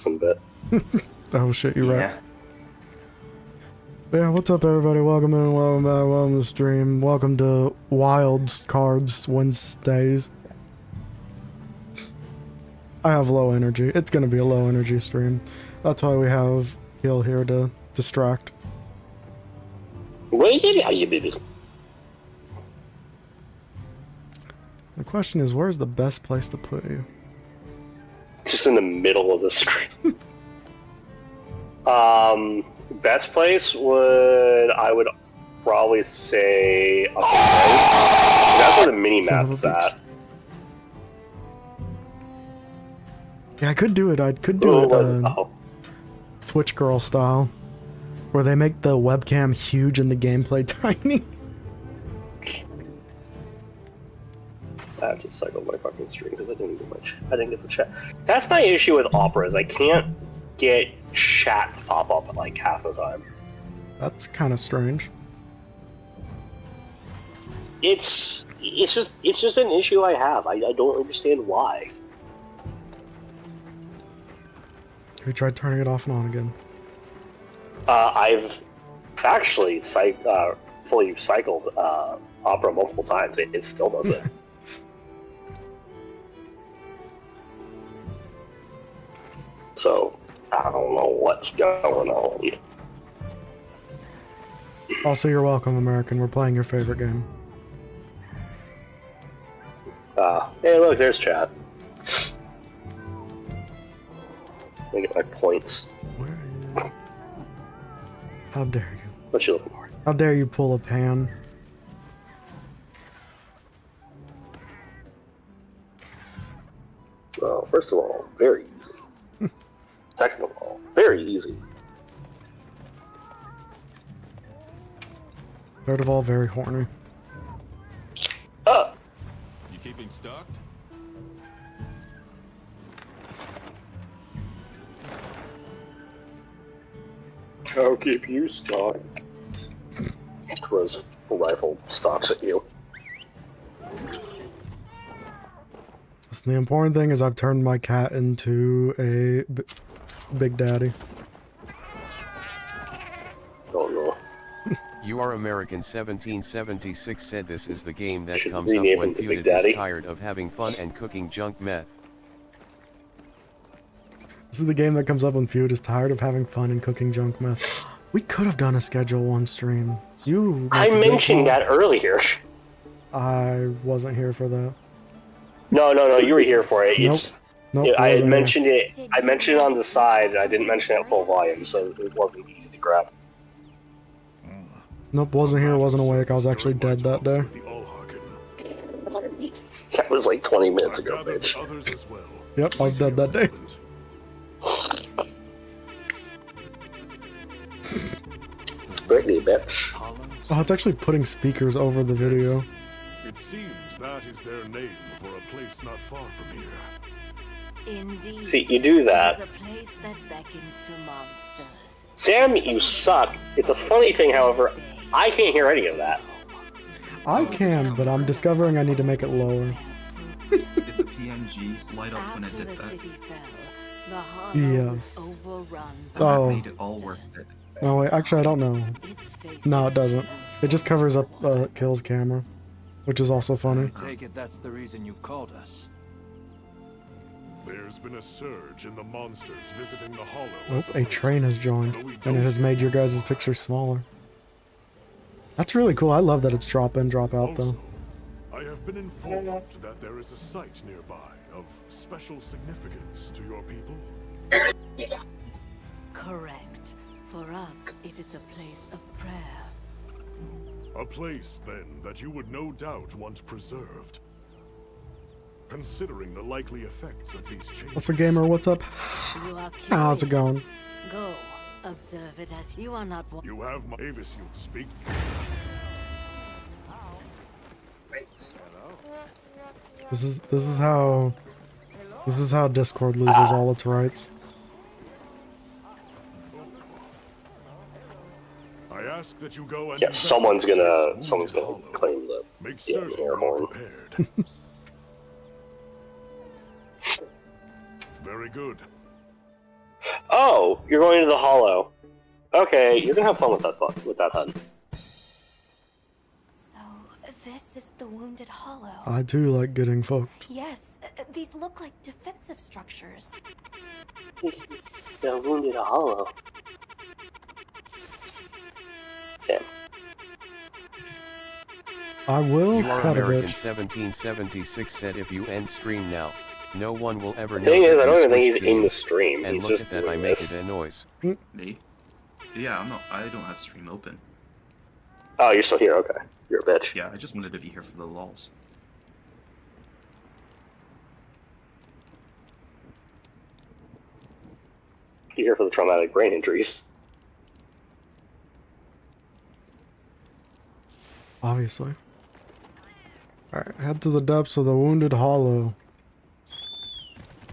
citizen bit. Oh shit, you're Yeah. right. Yeah, what's up everybody? Welcome in, welcome back, welcome to the stream. Welcome to Wild Cards Wednesdays. I have low energy. It's gonna be a low energy stream. That's why we have Gil here to distract. The The question is, where's the best place to put you? Just in the middle of the screen. Best place I would probably say up the right. That's where the mini map's at. Yeah, I could do it. I could do it Twitch girl style, where they make the webcam huge and the gameplay tiny. I have to cycle my fucking stream because I didn't get the chat. That's my issue with Opera is I can't get chat to pop up like half the time. That's kind of strange. It's just an issue I have. I don't understand why. Have you tried turning it off and on again? I've actually fully cycled Opera multiple times. It still does it. So I don't know what's going on. Also, you're welcome, American. We're playing your favorite game. Hey, look, there's chat. Let me get my points. Where are you? How dare you? What you looking for? How dare you pull a pan? Well, first of all, very easy. Second of all, very easy. Third of all, very horny. You keeping stocked? I'll keep you stocked. Throws a rifle, stalks at you. Listen, the important thing is I've turned my cat into a big daddy. Oh no. You are American 1776 said this is the game that Should comes up rename when him to Big Feuded Daddy. is tired of having fun and cooking junk meth. This is the game that comes up when Feud is tired of having fun and cooking junk meth. We could have done a Schedule 1 stream. I mentioned that earlier. I wasn't here for that. No, you were here for it. Nope, I had wasn't mentioned it. I mentioned it on the side. I didn't mention it at full volume, so it wasn't easy to grab. Nope, wasn't here, wasn't awake. I was actually dead that day. That was like 20 minutes ago, bitch. Yep, I was dead that day. Brittany, bitch. Oh, it's actually putting speakers over the video. It seems that is their name for a place not far from here. Indeed. See, you do that. It's a place that beckons to monsters. Sam, you suck. It's a funny thing, however, I can't hear any of that. I can, but I'm discovering I need to make it lower. Did the PNG light up when it After did the that? city fell, the hollow Yes. was overrun And Oh. that made it all worth it. No, wait, actually I don't know. It faces No, it doesn't. It just covers up potential. Kill's camera, which is also funny. Take it that's the reason you've called us. There's been a surge in the monsters visiting the hollow. Oh, as of a late. train has joined, Though we and it don't has made your guys' picture smaller. That's really cool. I love that it's drop in, drop out though. Also, I have been informed that there is a site nearby of special significance to your people. Correct. For us, it is a place of prayer. A place, then, that you would no doubt want preserved. Considering the likely effects of these changes. What's up, gamer? What's up? You are How's it going? curious. Go. Observe it as you are not one. You have my Avis, you speak. This is how Discord loses all its rights. I ask that you go and Yeah, someone's gonna investigate the hollow. claim the Make yeah, certain air you're horn. prepared. Very good. You're going to the hollow. Okay, you're gonna have fun with that HUD. So, this is the Wounded Hollow. I do like getting fucked. Yes, these look like defensive structures. The Wounded Hollow. Sam. I will You are cut a American bitch. 1776 said if you end stream now, no one will ever The know. thing is, that I you don't even think switched he's in the games. stream. And He's look just at that, I doing make this. it a noise. Me? Yeah, I don't have stream open. Oh, you're still here. Okay, you're a bitch. Yeah, I just wanted to be here for the lulz. You're here for the traumatic brain injuries. Obviously. Alright, head to the depths of the Wounded Hollow.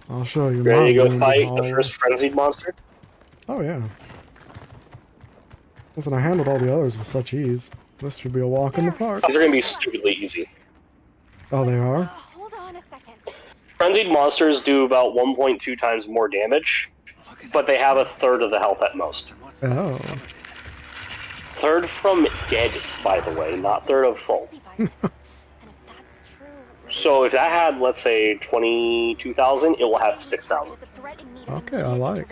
I'll show you. Ready to go Wounded fight Hollow. the first frenzied monster? Oh, yeah. Listen, I handled all the others with such ease. This should be a walk in the park. These are gonna be stupidly easy. Oh, they are? Hold on a second. Frenzied monsters do about 1.2 times more damage, but they have a third of the health at most. Oh. Third from dead, by the way, not third of full. And if that's true, So if that had, let's say, 22,000, it will have 6,000. Okay, I like.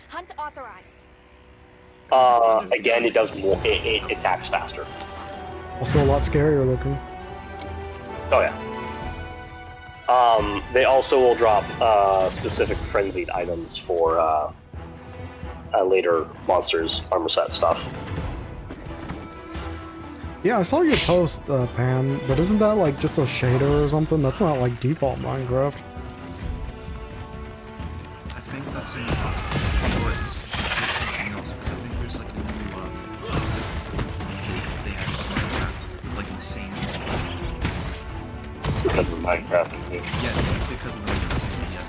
Hunt authorized. Again, it does more. It attacks faster. Also a lot scarier looking. Oh yeah. They also will drop specific frenzied items for later monsters armor set stuff. Yeah, I saw your post, Pam, but isn't that like just a shader or something? That's not like default Minecraft. I think that's in or it's something else, because I think there's like a new they have Minecraft, like insane. Because of Minecraft. Yeah, because of Minecraft, yeah.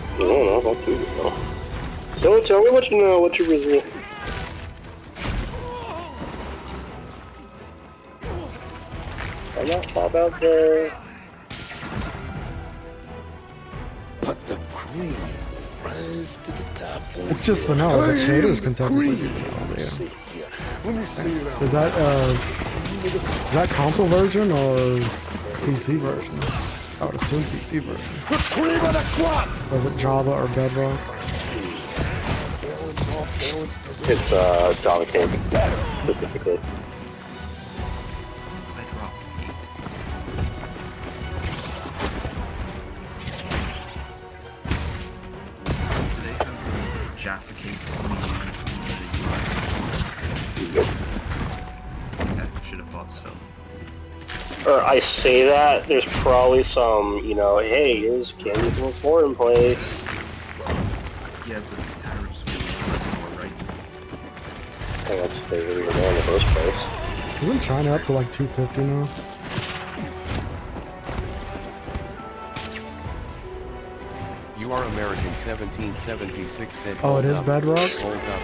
I don't know, don't do it, no. Don't tell me what you know, what you really... I'm not pop out there. But the cream will rise to the top. It's just vanilla, but shaders can technically be vanilla, yeah. Let me see it out. Is that console version or PC version? I would assume PC version. The cream of the crop! Was it Java or Bedrock? It's Java King, specifically. I dropped 8. Do they have Jaffa cake Yeah, I should have thought so. Or I say that, there's probably some, you know, hey, here's candy from a foreign place. Yeah, but the tariffs were more, right? I think that's if they really were there in the first place. Isn't China up to like 250 now? You are American 1776 said. Oh, it "Hold is up, Bedrock? Hold up.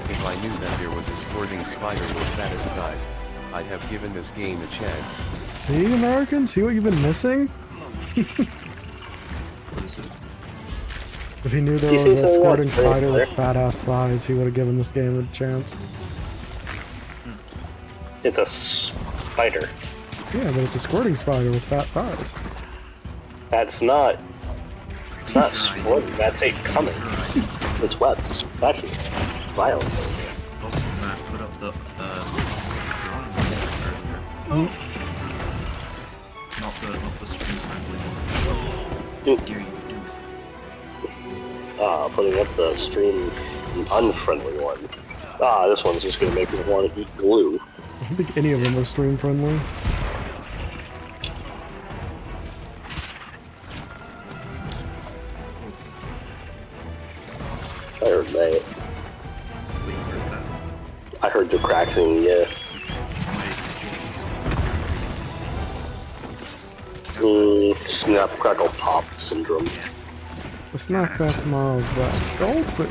If I knew that there was a sporting spider with fattest guys, I'd have given this game a chance." See, American? See what you've been missing? What is it? If he knew there You was see a something squirting else? Right spider with there. fat ass thighs, he would have given this game a chance. It's a spider. Yeah, but it's a squirting spider with fat thighs. That's not... It's not sport, that's a coming. It's webs. Actually, violent. Also, Matt, put up the not the stream friendly one. Dude, Dare you do putting up the stream unfriendly one. This one's just gonna make me want to eat glue. I don't think any of them are stream friendly. I heard that. Wait, where's that? I heard the cracking, yeah. Snap, crackle, pop syndrome. The snack fest smiles back. Goldfish.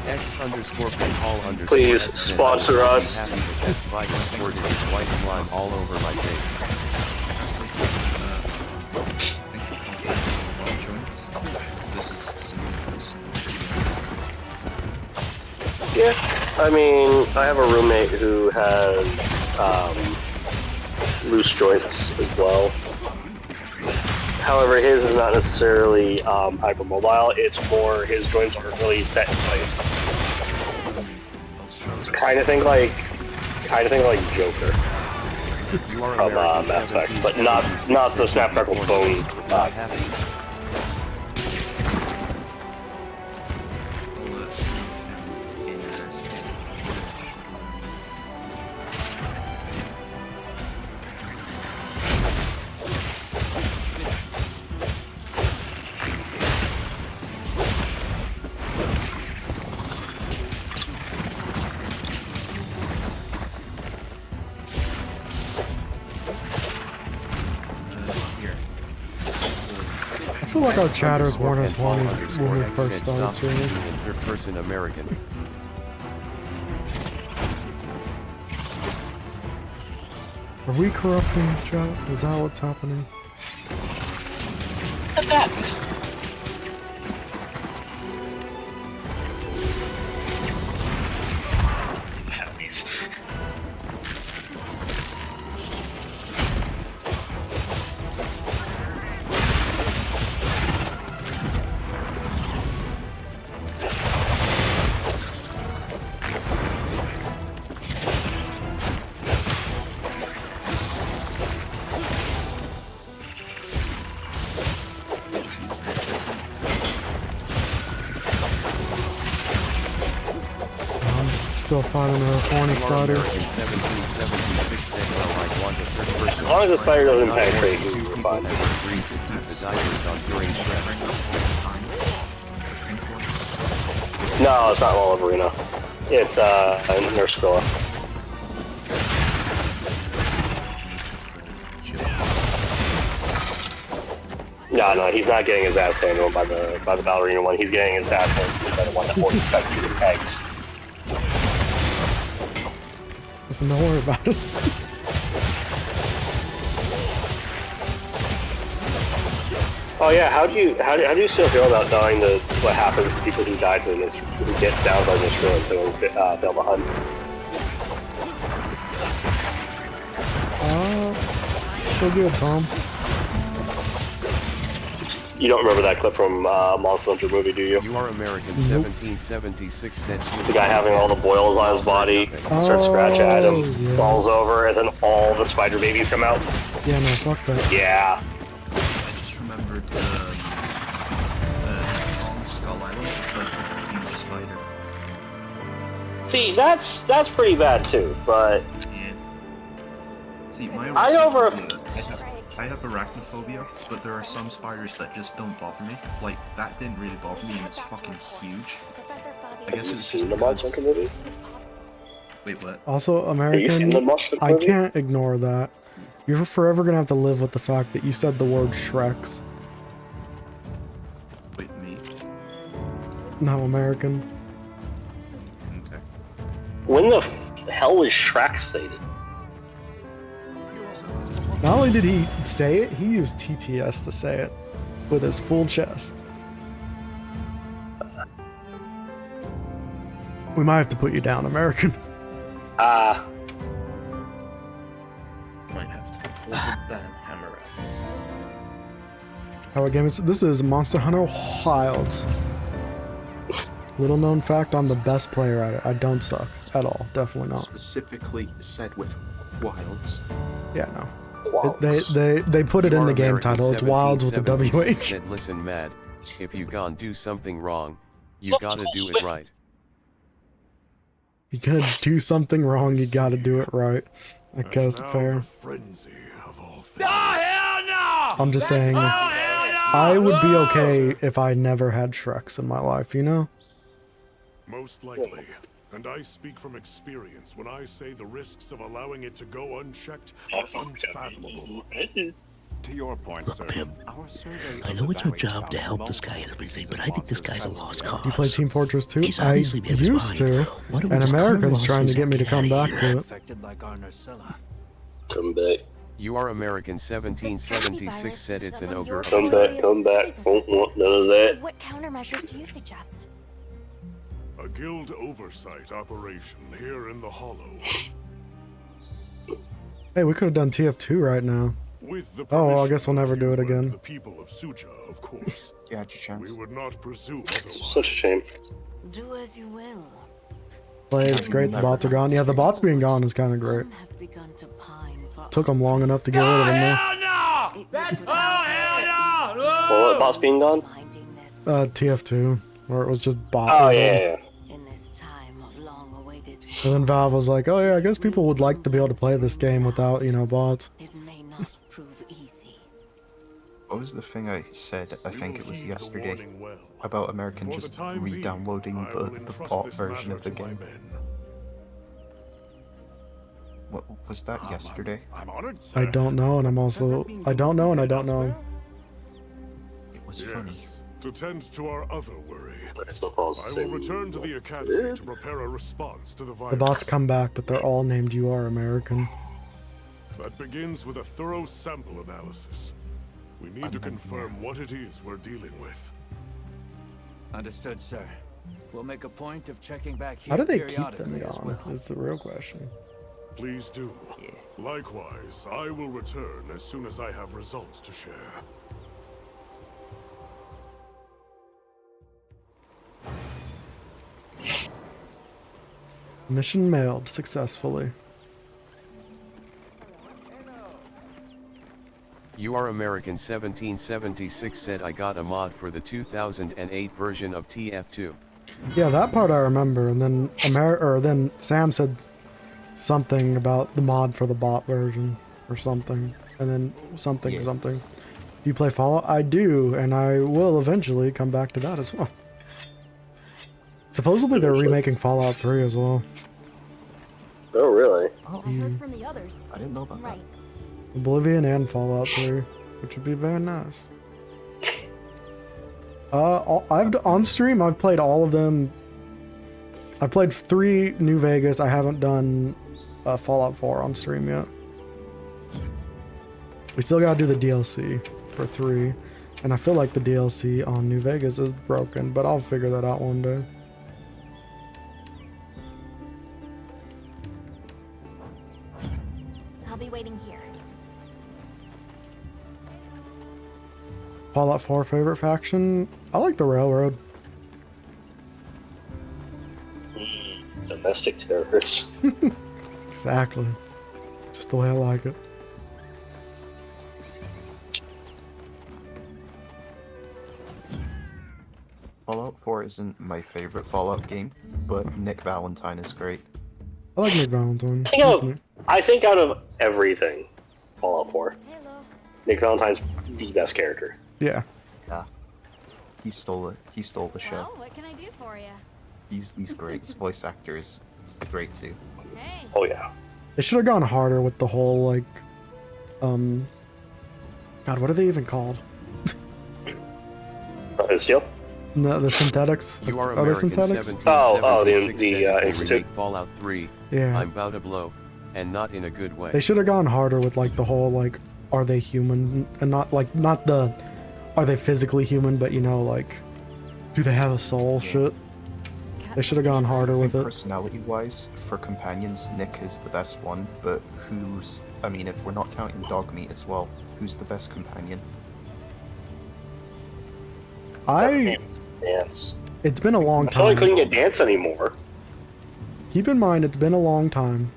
X_Paul_. Please sponsor us. Happy that spider squirted its white slime all over my face. Yeah, I mean, I have a roommate who has loose joints as well. However, his is not necessarily hypermobile. It's more his joints aren't really set in place. Kind of think like Joker from Mass Effect, but not the Snapcrackle bone disease. I feel like our chatters weren't as horny when we first started streaming. Third-person American. Are we corrupting chat? Is that what's happening? The facts. Still finding a horny starter. As long as the spider doesn't penetrate you, you're fine. No, it's not Lolliverina. It's Nurse Skrilla. No, he's not getting his ass handled by the ballerina one. He's getting his ass handled by the one that will infect you with eggs. Listen, don't worry about it. Oh yeah, how do you still feel about knowing what happens to people who die to this, who get down by this ruin to fail the hunt? So good, Tom. You don't remember that clip from Monster Hunter movie, do you? You are American 1776 said the guy having all the boils on his body, starts scratching at him, yeah. falls over, and then all the spider babies come out. Yeah, no, fuck that. Yeah. I just remembered the Skull Island, but with a huge spider. See, that's pretty bad too, but Yeah. See, my I have arachnophobia, but there are some spiders that just don't bother me. Like, that didn't really bother me, and it's fucking huge. I guess have you it's seen the Monster Hunter movie? Wait, what? Also, Have you seen the American, Monster Hunter I movie? can't ignore that. You're forever gonna have to live with the fact that you said the word Shreks. Wait, me? No, American. Okay. When the hell was Shrek stated? Not only did he say it, he used TTS to say it. With his full chest. We might have to put you down, American. Might have to. Hammer out. How game is this is Monster Hunter Wilds. Little known fact, I'm the best player at it. I don't suck at all. Definitely not. Specifically said with wilds. Yeah, no. They put it in the game title. It's Wilds with a WH. Said, listen, Mad, if you gonna do something wrong, you gotta do it right. You gotta do something wrong, you gotta do it right. I guess fair. I'm just saying, I would be okay if I never had Shreks in my life, you know? Most likely. And I speak from experience when I say the risks of allowing it to go unchecked are unfathomable. To your point, sir. Our survey I know it's our job to help this guy and everything, but I think this guy's a lost cause. You play Team Fortress 2? He's I obviously made up his used to, mind. Why don't we and just cut America's our trying to losses get me to and come get back outta to it. Affected like our Narcilla. Come back. You are American 1776 said it's an ogre. Come back. Don't want none of that. What countermeasures do you suggest? A guild oversight operation here in the Hollow. Hey, we could have done TF2 right now. With the Oh, well, I permission guess we'll never of do you it and again. The people of Suja, of course. You had your chance. We would not presume otherwise. Such a shame. Do as you will. Play, it's great. The bots are gone. Yeah, the bots being gone is kind of great. Some have begun to pine for Took them long enough to get rid of them Well, what, boss being gone? though. TF2, where it was just bot. Oh, yeah. In this time of long-awaited, And then Valve was like, oh yeah, I guess people would like to be able to play this game without, you know, bots. it may not prove easy. What was the thing I said, I think it was Heed the yesterday, warning well. about American For the just time being, re-downloading I will the entrust bot this version matter of the to my game? men. What was that yesterday? I'm honored, sir. I don't know, and I'm also, I don't know, and I don't know. It was funny. Yes, to tend to our other worry. It's not all I will same. return to the academy to prepare a response to the virus. The bots come back, but they're all named You Are American. That begins with a thorough sample analysis. We need to confirm what it is we're dealing with. Understood, sir. We'll make a point of checking back here How do they keep periodically them as on? well. Is the real question. Please do. Likewise, I will return as soon as I have results to share. Mission mailed successfully. You Are American 1776 said I got a mod for the 2008 version of TF2. Yeah, that part I remember, and then then Sam said something about the mod for the bot version or something, and then something. Do you play Fallout? I do, and I will eventually come back to that as well. Supposedly they're remaking Fallout 3 as well. Oh, really? Oh, I heard from the others. I didn't know about Right. Oblivion and Fallout 3, which would be very nice. On stream, I've played all of them. I played 3 New Vegas. I haven't done Fallout 4 on stream yet. We still gotta do the DLC for 3, and I feel like the DLC on New Vegas is broken, but I'll figure that out one day. I'll be waiting here. Fallout 4 favorite faction? I like the Railroad. Domestic terrorists. Exactly. Just the way I like it. Fallout 4 isn't my favorite Fallout game, but Nick Valentine is great. I like Nick Valentine. I think out of everything, Fallout 4, Nick Valentine's the best character. Yeah. Yeah. He stole it. He stole the show. Well, what can I do for you? He's great. His voice actor is great too. Hey. Oh yeah. They should have gone harder with the whole, like, God, what are they even called? Steel? No, the synthetics? You Are Are they American synthetics? 1776 the said if they Institute. remake Fallout 3, Yeah. I'm bout to blow, and not in a good way. They should have gone harder with, like, the whole, like, are they human? And not, like, not the, are they physically human, but, you know, like, do they have a soul shit? They should have gone harder with it. Personality-wise, for companions, Nick is the best one, but I mean, if we're not counting Dogmeat as well, who's the best companion? Dance. It's been a long I feel like I time. couldn't get dance anymore. Keep in mind, it's been a long time.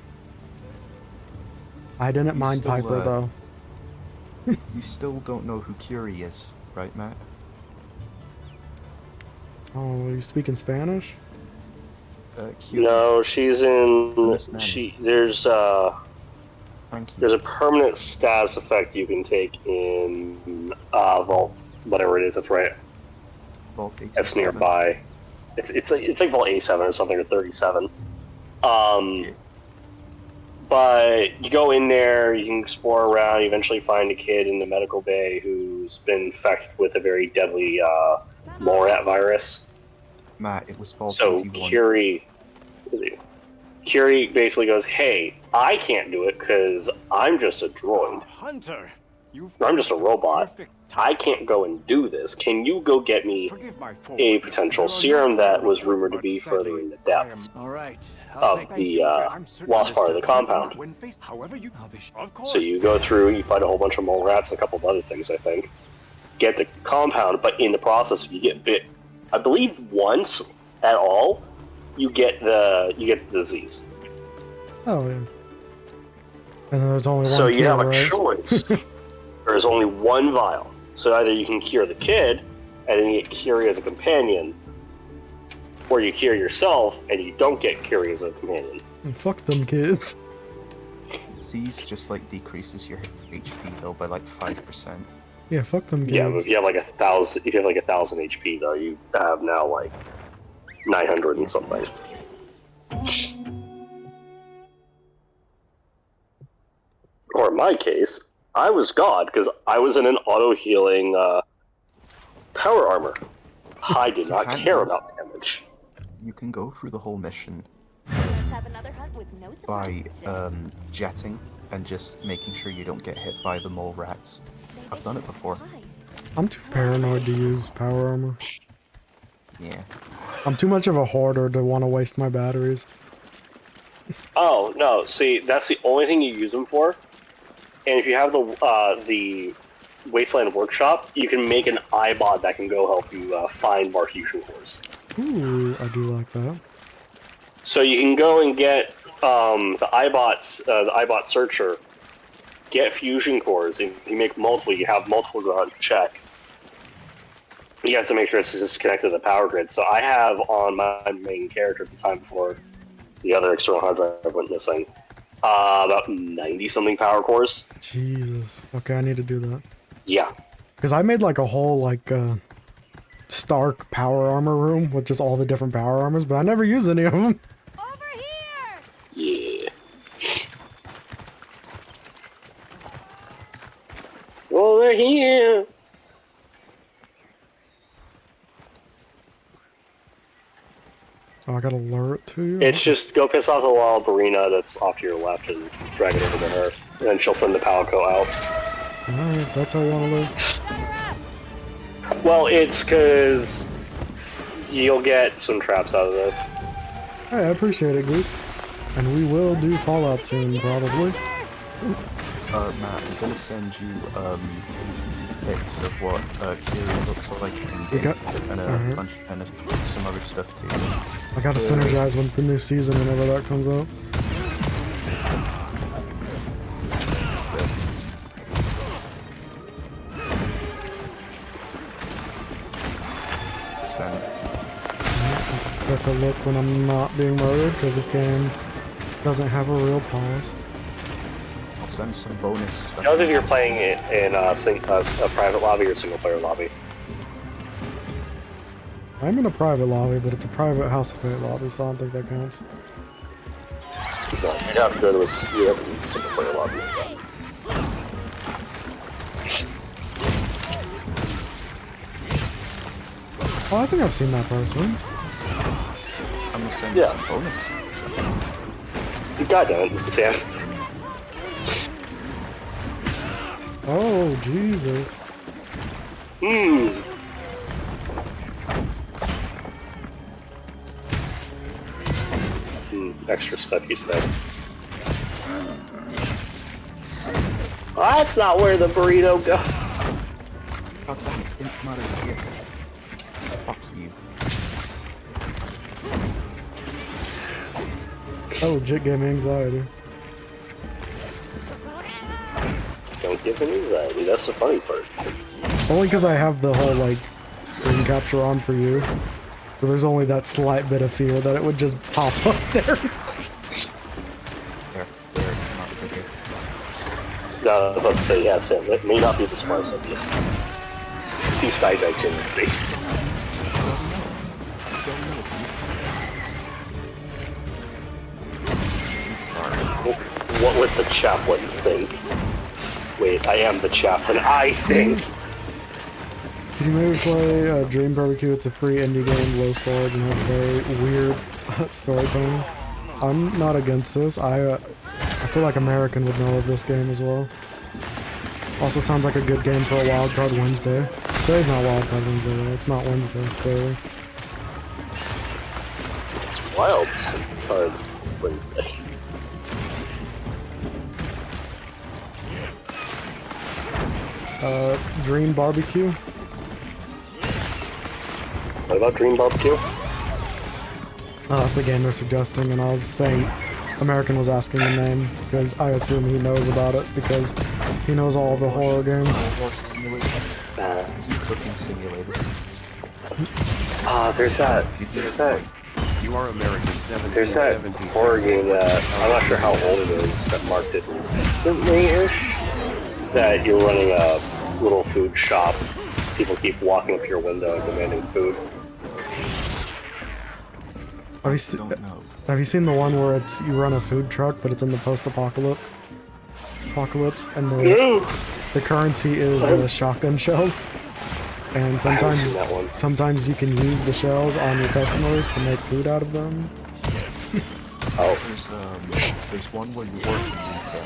I didn't mind still, Piper, though. You still don't know who Curie is, right, Matt? Oh, you speaking Spanish? Curie. No, she's in. Miss Nanny. There's a Thank you. permanent status effect you can take in Vault, whatever it is. That's right. Vault That's 87. nearby. It's like Vault A7 or something, or 37. But you go in there, you can explore around, you eventually find a kid in the medical bay who's been infected with a very deadly Lorat virus. Matt, it was Vault So 81. Curie basically goes, hey, I can't do it because I'm just a droid. Hunter. I'm just a robot. I can't go and do this. Can you go get me a potential serum that was rumored to be further in the depths of the lost part of the compound? So you go through, you fight a whole bunch of mole rats and a couple of other things, I think. Get the compound, but in the process, if you get bit, I believe once at all, you get the disease. Oh, yeah. And then there's only one So you cure, have a right? choice. There's only one vial. So either you can cure the kid, and then you get Curie as a companion, or you cure yourself, and you don't get Curie as a companion. And fuck them kids. Disease just like decreases your HP though by like 5%. Yeah, fuck them kids. Yeah, but if you have like 1,000, if you have like 1,000 HP though, you have now like 900 and something. Or in my case, I was God because I was in an auto-healing power armor. I did not care about damage. You can go through the whole mission Let's have another hunt with no by surprises today. jetting and just making sure you don't get hit by the mole rats. I've done it before. I'm too paranoid to use power armor. Yeah. I'm too much of a hoarder to want to waste my batteries. Oh no! See, that's the only thing you use them for. And if you have the Wasteland Workshop, you can make an iBot that can go help you find more fusion cores. Ooh, I do like that. So you can go and get the iBot searcher, get fusion cores, and you make multiple. You have multiple go out and check. You have to make sure it's just connected to the power grid. So I have on my main character at the time before the other external hard drive went missing, about 90-something power cores. Jesus. Okay, I need to do that. Yeah. Because I made like a whole like Stark power armor room with just all the different power armors, but I never use any of them. Yeah. Over here. Oh, I gotta lure it to you? It's just go piss off the wild Barina that's off to your left and drag it over to her. And then she'll send the Palico out. Alright, that's how you wanna live. Well, it's because you'll get some traps out of this. Hey, I appreciate it, Goose. And we will do Fallout soon, probably. Matt, I'm gonna send you pics of what Kiri looks like in game, and a bunch and some other stuff too. I gotta synergize with the new season whenever that comes out. Take a look when I'm not being murdered, because this game doesn't have a real pause. I'll send some bonus stuff. Knows if you're playing it in a private lobby or single player lobby. I'm in a private lobby, but it's a private House of Fate lobby, so I don't think that counts. No, you'd have to go to a single player lobby. Oh, I think I've seen that person. I'm gonna send you some bonus. You goddamn it, Sam. Oh, Jesus. Extra stuff, you said. Well, that's not where the burrito goes. Fuck that. Imp here. Fuck you. That legit gave me anxiety. Don't give him anxiety, that's the funny part. Only because I have the whole, like, screen capture on for you. So there's only that slight bit of fear that it would just pop up there. There, not it's okay. No, I was about to say, yeah, Sam, that may not be the smartest of you. See Skydive tendency. What would the chaplain think? Wait, I am the chaplain, I think! Could you maybe play Dream Barbecue? It's a free indie game, low storage, and has very weird storytelling. I'm not against this. I feel like American would know of this game as well. Also sounds like a good game for a Wildcard Wednesday. Today's not Wildcard Wednesday though, it's not Wednesday, clearly. Wild Card Wednesday. Dream Barbecue? What about Dream Barbecue? Oh, that's the game they're suggesting, and I was saying American was asking the name, because I assume he knows about it, because he knows all the horror games. Cooking simulator. There's that. You are American There's that 1776. horror game that, I'm not sure how old it is, that Mark did recently-ish, that you're running a little food shop. People keep walking up your window and demanding food. Have you seen the one where it's you run a food truck, but it's in the post-apocalypse, and the currency is shotgun shells, and sometimes you can use the shells on your customers to make food out of them. There's one where you work in retail.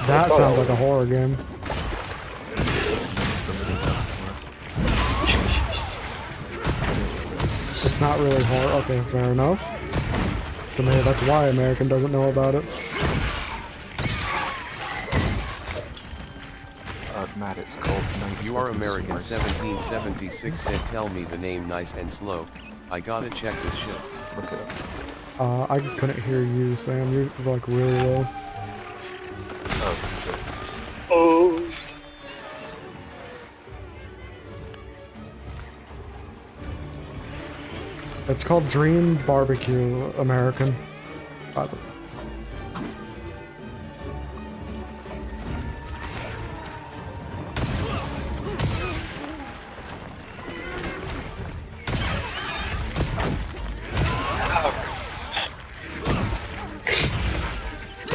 That sounds like a horror game. It's not really horror. Okay, fair enough. So maybe that's why American doesn't know about it. Matt, it's called You are American 1776 said tell me the name nice and slow. I gotta check this shit. Look it I up. couldn't hear you, Sam. You're like really low. Oh. It's called Dream Barbecue American. By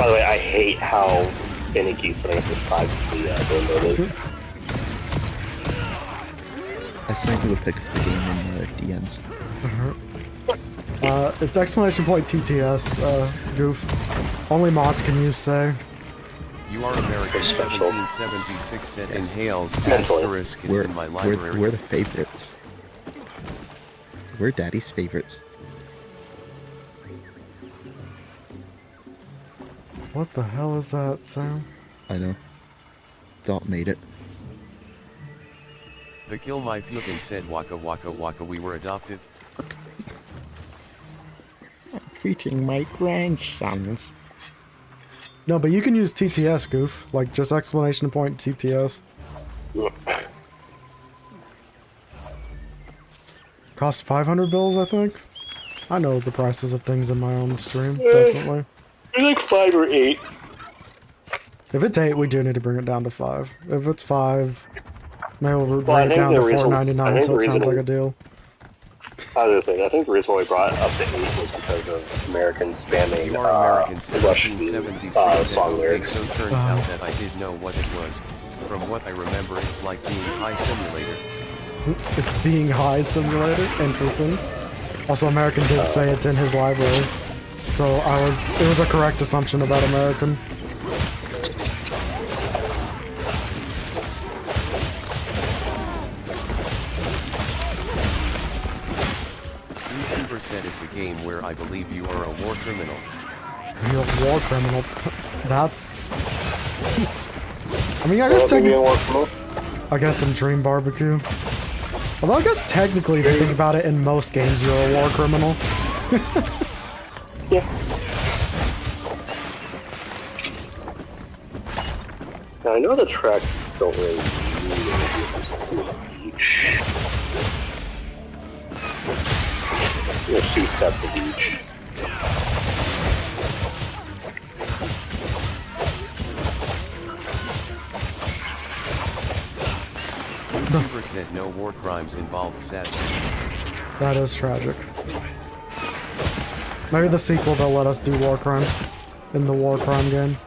the way, I hate how finicky setting up the sides of the window is. I sent you a pic of the game in the DMs. It's exclamation point TTS, goof. Only mods can use say. You are American 1776 said inhales asterisk is in my library. We're the favorites. We're daddy's favorites. What the hell is that, Sam? I know. Dot made it. The kill my fucking said waka waka waka we were adopted. Teaching my grandsons. No, but you can use TTS, goof. Like, just exclamation point TTS. Cost 500 bills, I think? I know the prices of things in my own stream, definitely. It's like 5 or 8. If it's 8, we do need to bring it down to 5. If it's 5, maybe we'll bring it down to $4.99, so it sounds like a deal. I was gonna say, I think the reason why we brought it up to 8 was because of Americans spamming Russian song lyrics. So turns out that I did know what it was. From what I remember, it's like being high simulator. It's being high simulator? Interesting. Also, American did say it's in his library. So it was a correct assumption about American. YouTuber said it's a game where I believe you are a war criminal. You're a war criminal. That's... I mean, I guess in Dream Barbecue. Although I guess technically, if you think about it, in most games you're a war criminal. Yeah. Now I know the tracks don't really need any something on the beach. There's 2 sets of each. YouTuber said no war crimes involved sadness. That is tragic. Maybe the sequel they'll let us do war crimes in the war crime game.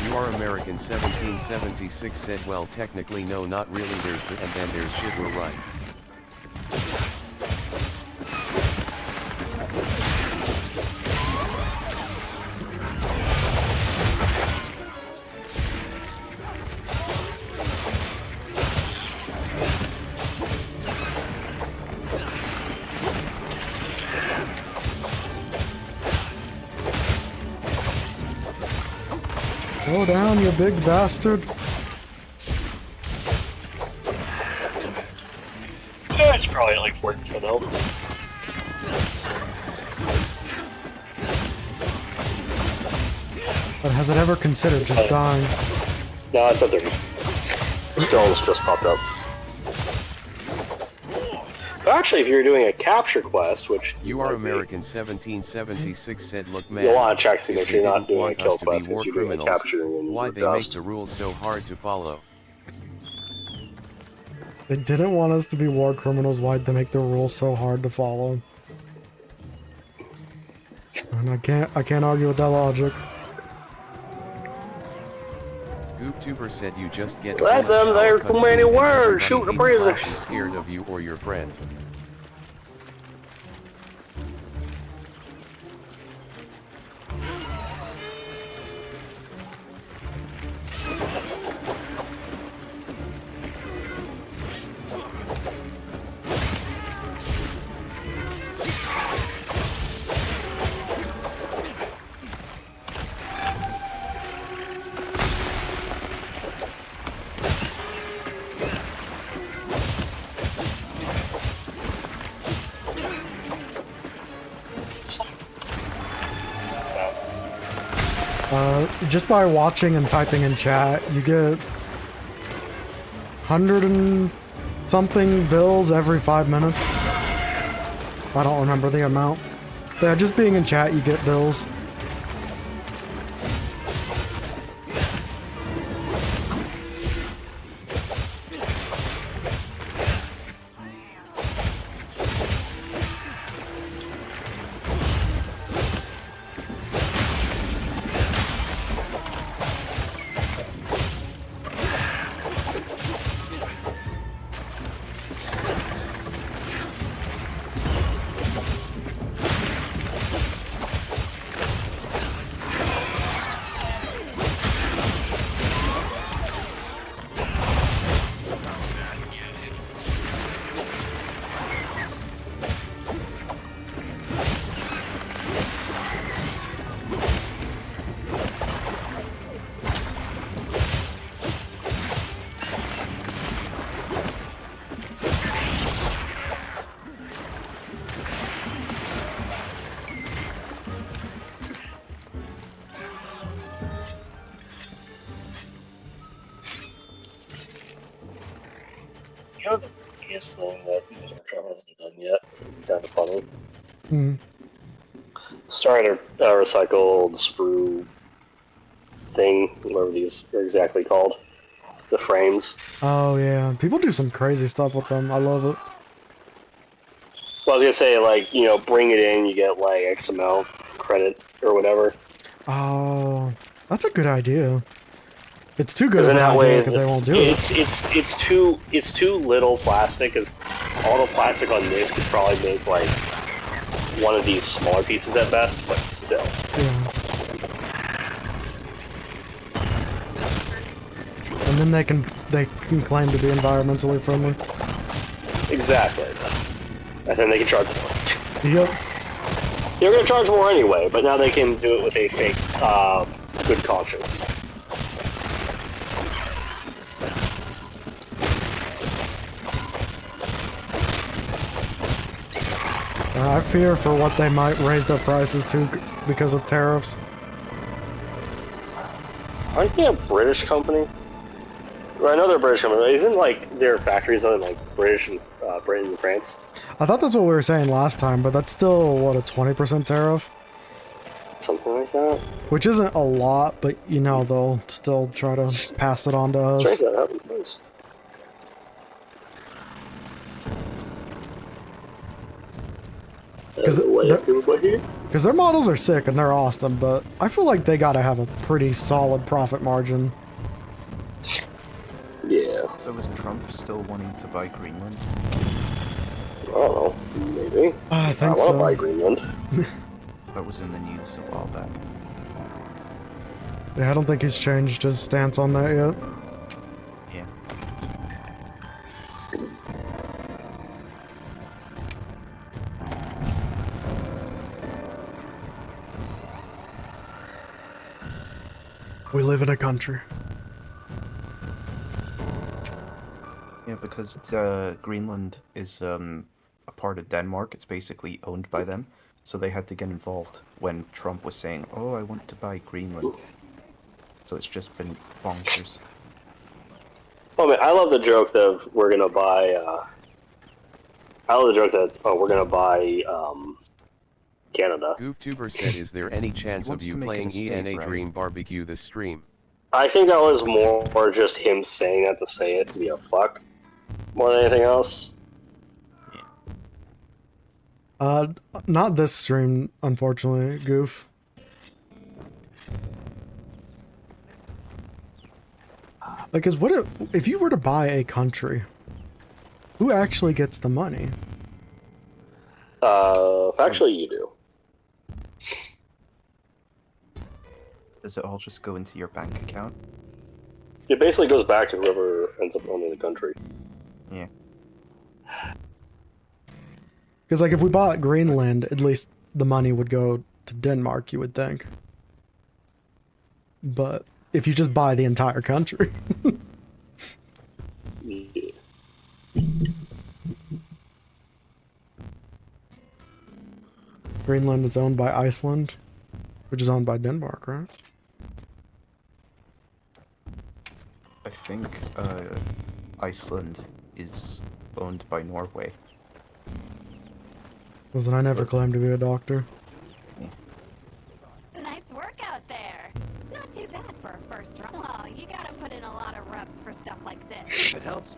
You are American 1776 said well technically no not really there's the and then there's shit we're right. Go down, you big bastard. Yeah, it's probably like 40% health. But has it ever considered just dying? No, it's at 30. The skulls just popped up. But actually, if you're doing a capture quest, which You Are American 1776 said, look man, you'll want to check to if make they sure you're not didn't doing a want kill us to be quest war because you're doing a criminals, capture and why'd they make the rules so hard to follow? They didn't want us to be war criminals. Why'd they make the rules so hard to follow? And I can't argue with that logic. GoopTuber said you just get Let them, there's too many words, shoot the prisoners. Scared of you or your friend. Just by watching and typing in chat, you get 100 and something bills every 5 minutes. I don't remember the amount. Yeah, just being in chat, you get bills. You know the biggest thing that User Trump hasn't done yet? Kind of funny. Hmm. Started a recycled sprue thing, whatever these are exactly called. The frames. Oh yeah, people do some crazy stuff with them. I love it. Well, I was gonna say, like, you know, bring it in, you get like X amount credit or whatever. Oh, that's a good idea. It's too good of an that idea way, because they won't do it. It's too little plastic. Because all the plastic on this could probably make like one of these smaller pieces at best, but still. Yeah. And then they can claim to be environmentally friendly. Exactly. And then they can charge more. Yep. They're gonna charge more anyway, but now they can do it with a fake good conscience. I fear for what they might raise their prices to because of tariffs. Aren't they a British company? Well, I know they're a British company. Isn't like their factories in like British and Britain and France? I thought that's what we were saying last time, but that's still what, a 20% tariff? Something like that. Which isn't a lot, but you know they'll still try to pass it on to us. Because their models are sick and they're awesome, but I feel like they gotta have a pretty solid profit margin. Yeah. So is Trump still wanting to buy Greenland? I don't know. Maybe. I think I want so. to buy Greenland. That was in the news a while back. Yeah, I don't think he's changed his stance on that yet. Yeah. We live in a country. Yeah, because Greenland is a part of Denmark. It's basically owned by them, so they had to get involved when Trump was saying, "Oh, I want to buy Greenland." So it's just been bonkers. Oh man, I love the joke that we're gonna buy. I love the joke that we're gonna buy Canada. GoofTuber said, "Is there any chance of you playing ENA Dream Barbecue this stream?" I think that was more just him saying that to say it to be a fuck, more than anything else. Not this stream, unfortunately, Goof. Because what if you were to buy a country? Who actually gets the money? Actually, you do. Does it all just go into your bank account? It basically goes back to whoever ends up owning the country. Yeah. Because, like, if we bought Greenland, at least the money would go to Denmark, you would think. But if you just buy the entire country... Yeah. Greenland is owned by Iceland, which is owned by Denmark, right? I think Iceland is owned by Norway. Listen, I never claimed to be a doctor. Nice work out there. Not too bad for a first run. Oh, you gotta put in a lot of reps for stuff like this. It helps.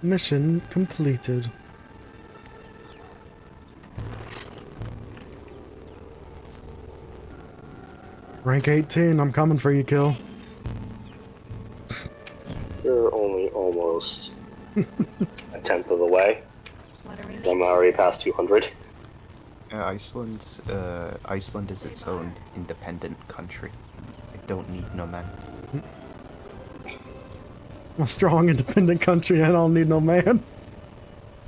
Mission completed. Rank 18, I'm coming for you, Kill. You're only almost a tenth of the way. What are we I'm already past 200. Iceland is its own independent country. It don't need no man. A strong, independent country, I don't need no man.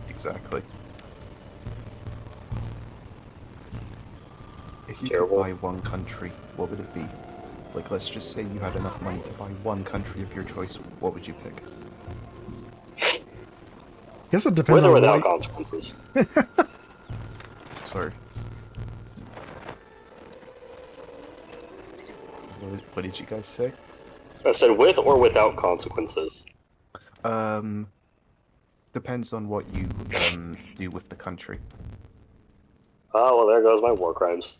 Exactly. If you terrible. could buy one country, what would it be? Like, let's just say you had enough money to buy one country of your choice, what would you pick? Guess it depends With or on without what... consequences. Sorry. What did you guys say? I said with or without consequences. Depends on what you do with the country. Oh, well, there goes my war crimes.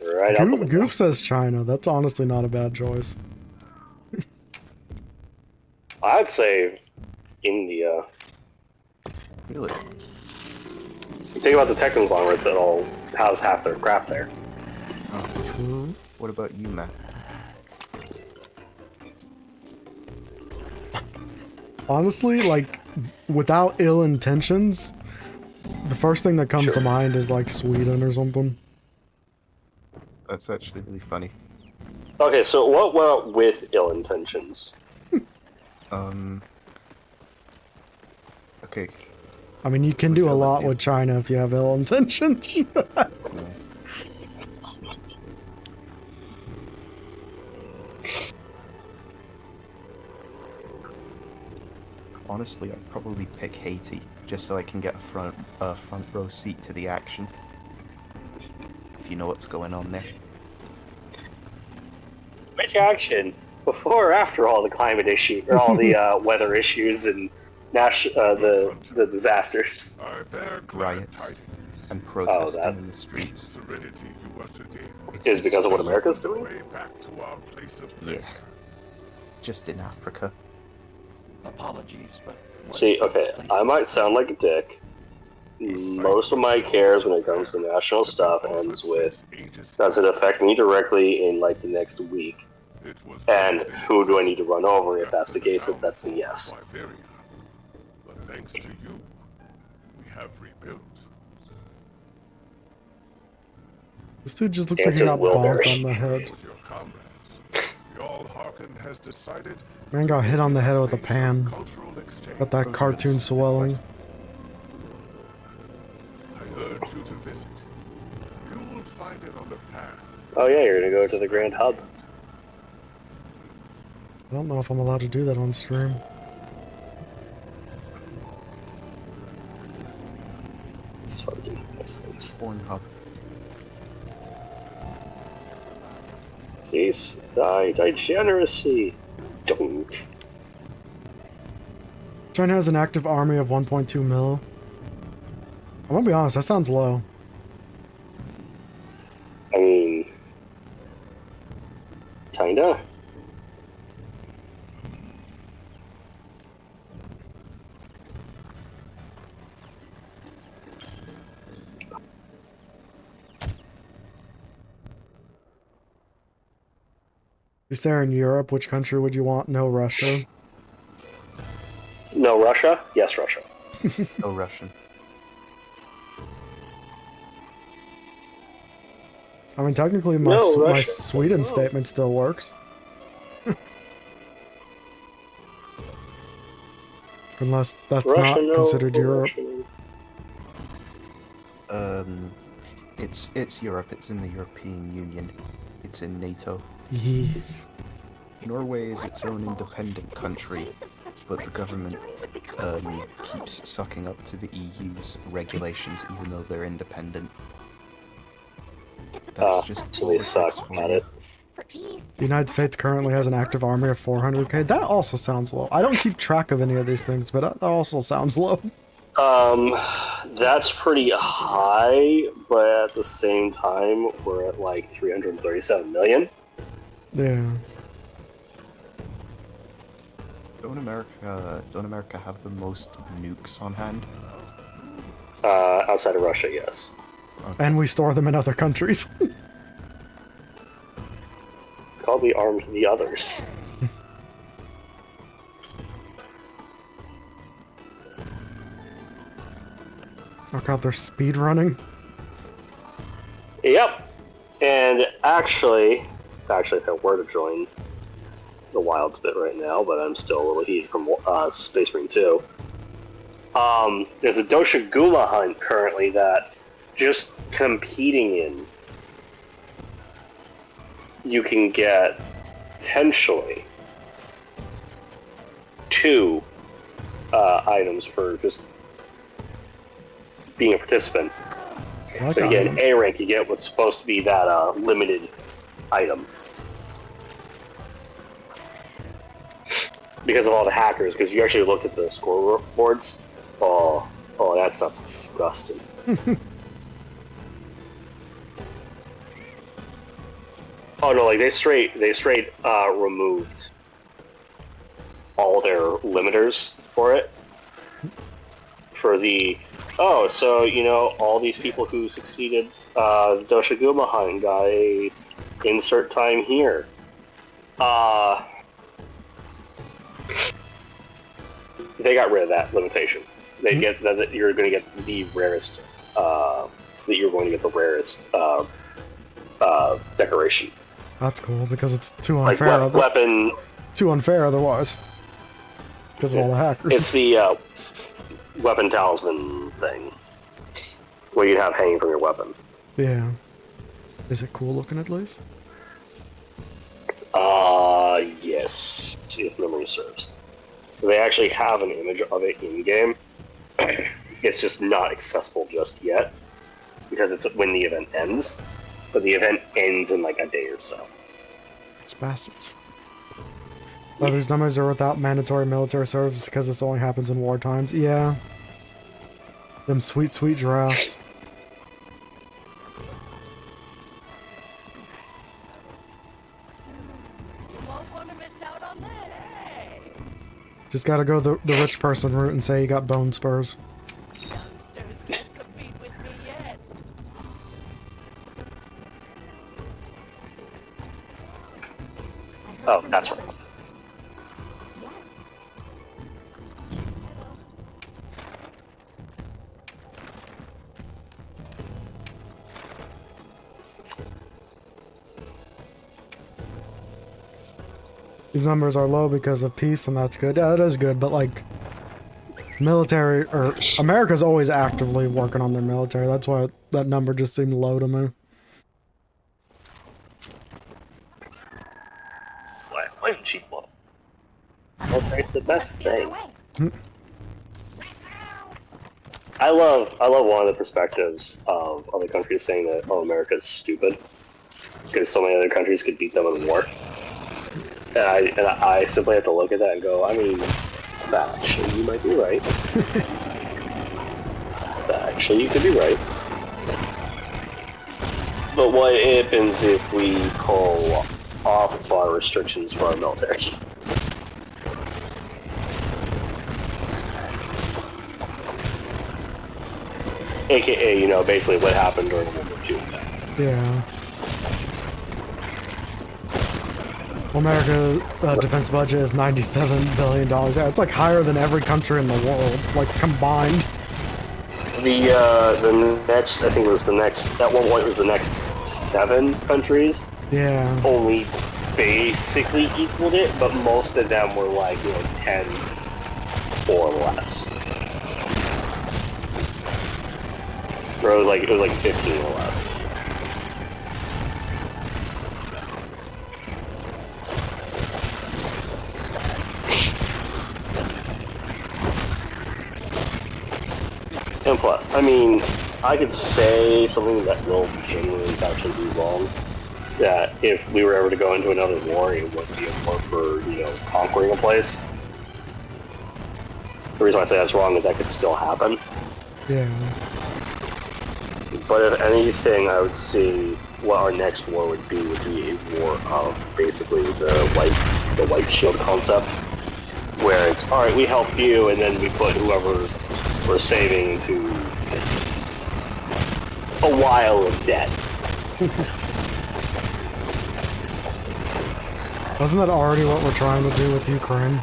Right out the window. Goof says China. That's honestly not a bad choice. I'd say India. Really? You think about the tech conglomerates that all house half their crap there. Oh, true. What about you, Matt? Honestly, like, without ill intentions, the first thing that comes to mind is, like, Sweden or something. That's actually really funny. Okay, so what went with ill intentions? Okay. I mean, you can do a lot with China if you have ill intentions. Yeah. Honestly, I'd probably pick Haiti, just so I can get a front row seat to the action. If you know what's going on there. Which action? Before or after all the climate issue, or all the weather issues and the disasters? Riots and protesting in the streets. Is it because of what America's doing? Yeah. Just in Africa. Apologies, but... See, okay, I might sound like a dick. Most of my cares when it comes to national stuff ends with, does it affect me directly in, like, the next week? And who do I need to run over if that's the case, if that's a yes? But thanks to you, we have rebuilt. This dude just looks like he got bonked on the head. Man got hit on the head with a pan. Got that cartoon swelling. I urge you to visit. You will find it on the path Oh yeah, you're gonna go to the Grand Hub. I don't know if I'm allowed to do that on stream. It's fucking nice things. Pornhub. Cease thy degeneracy. Don't. China has an active army of 1.2 mil. I'm gonna be honest, that sounds low. I mean, kinda. You're there in Europe, which country would you want? No Russia. No Russia? Yes, Russia. No Russian. I mean, technically, my, No, my Russia. Sweden No. statement still works. Unless that's Russia, not no. considered Europe. Russia, no. It's Europe. It's in the European Union. It's in NATO. Norway is its own independent country, but the government keeps sucking up to the EU's regulations, even though they're independent. That's just so they suck at it. The United States currently has an active army of 400k. That also sounds low. I don't keep track of any of these things, but that also sounds low. That's pretty high, but at the same time, we're at like 337 million. Yeah. Don't America have the most nukes on hand? Outside of Russia, yes. Okay. And we store them in other countries. Probably armed the others. Oh god, they're speed running. Yep. And actually, if I were to join the Wilds bit right now, but I'm still a little heated from Space Marine 2. There's a Doshiguma hunt currently that just competing in, you can get potentially 2 items for just being a participant. But again, A rank, you get what's supposed to be that limited item. Because of all the hackers, because you actually looked at the scoreboards. Oh, that stuff's disgusting. Oh no, like they straight removed all their limiters for it. For the so you know all these people who succeeded Doshiguma hunt got a insert time here. They got rid of that limitation. They get that you're going to get the rarest. That you're going to get the rarest decoration. That's cool because it's too unfair. Like weapon. Too unfair otherwise. Because of all the hackers. It's the weapon talisman thing, where you have hanging from your weapon. Yeah. Is it cool looking at least? Yes, if memory serves. They actually have an image of it in game. It's just not accessible just yet because it's when the event ends. But the event ends in like a day or so. It's bastards. Oh, these numbers are without mandatory military service because this only happens in war times. Yeah. Them sweet, sweet giraffes. Just gotta go the rich person route and say you got bone spurs. Oh, that's right. These numbers are low because of peace, and that's good. Yeah, that is good, but like, military, or America's always actively working on their military. That's why that number just seemed low to me. Why cheap blood? Military's the best thing. I love one of the perspectives of other countries saying that, oh, America's stupid because so many other countries could beat them in war. And I simply have to look at that and go, I mean, actually, you might be right. Actually, you could be right. But what happens if we pull off our restrictions for our military? AKA, you know, basically what happened during World War II. Yeah. America's defense budget is $97 billion. Yeah, it's like higher than every country in the world, like combined. The next, I think it was the next, at one point it was the next 7 countries. Yeah. Only basically equaled it, but most of them were like, you know, 10 or less. Or it was like 15 or less. And plus, I mean, I could say something that will genuinely actually be wrong. That if we were ever to go into another war, it would be a war for, you know, conquering a place. The reason I say that's wrong is that could still happen. Yeah. But if anything, I would see what our next war would be a war of basically the white shield concept, where it's alright, we helped you, and then we put whoever we're saving into a while of debt. Wasn't that already what we're trying to do with Ukraine?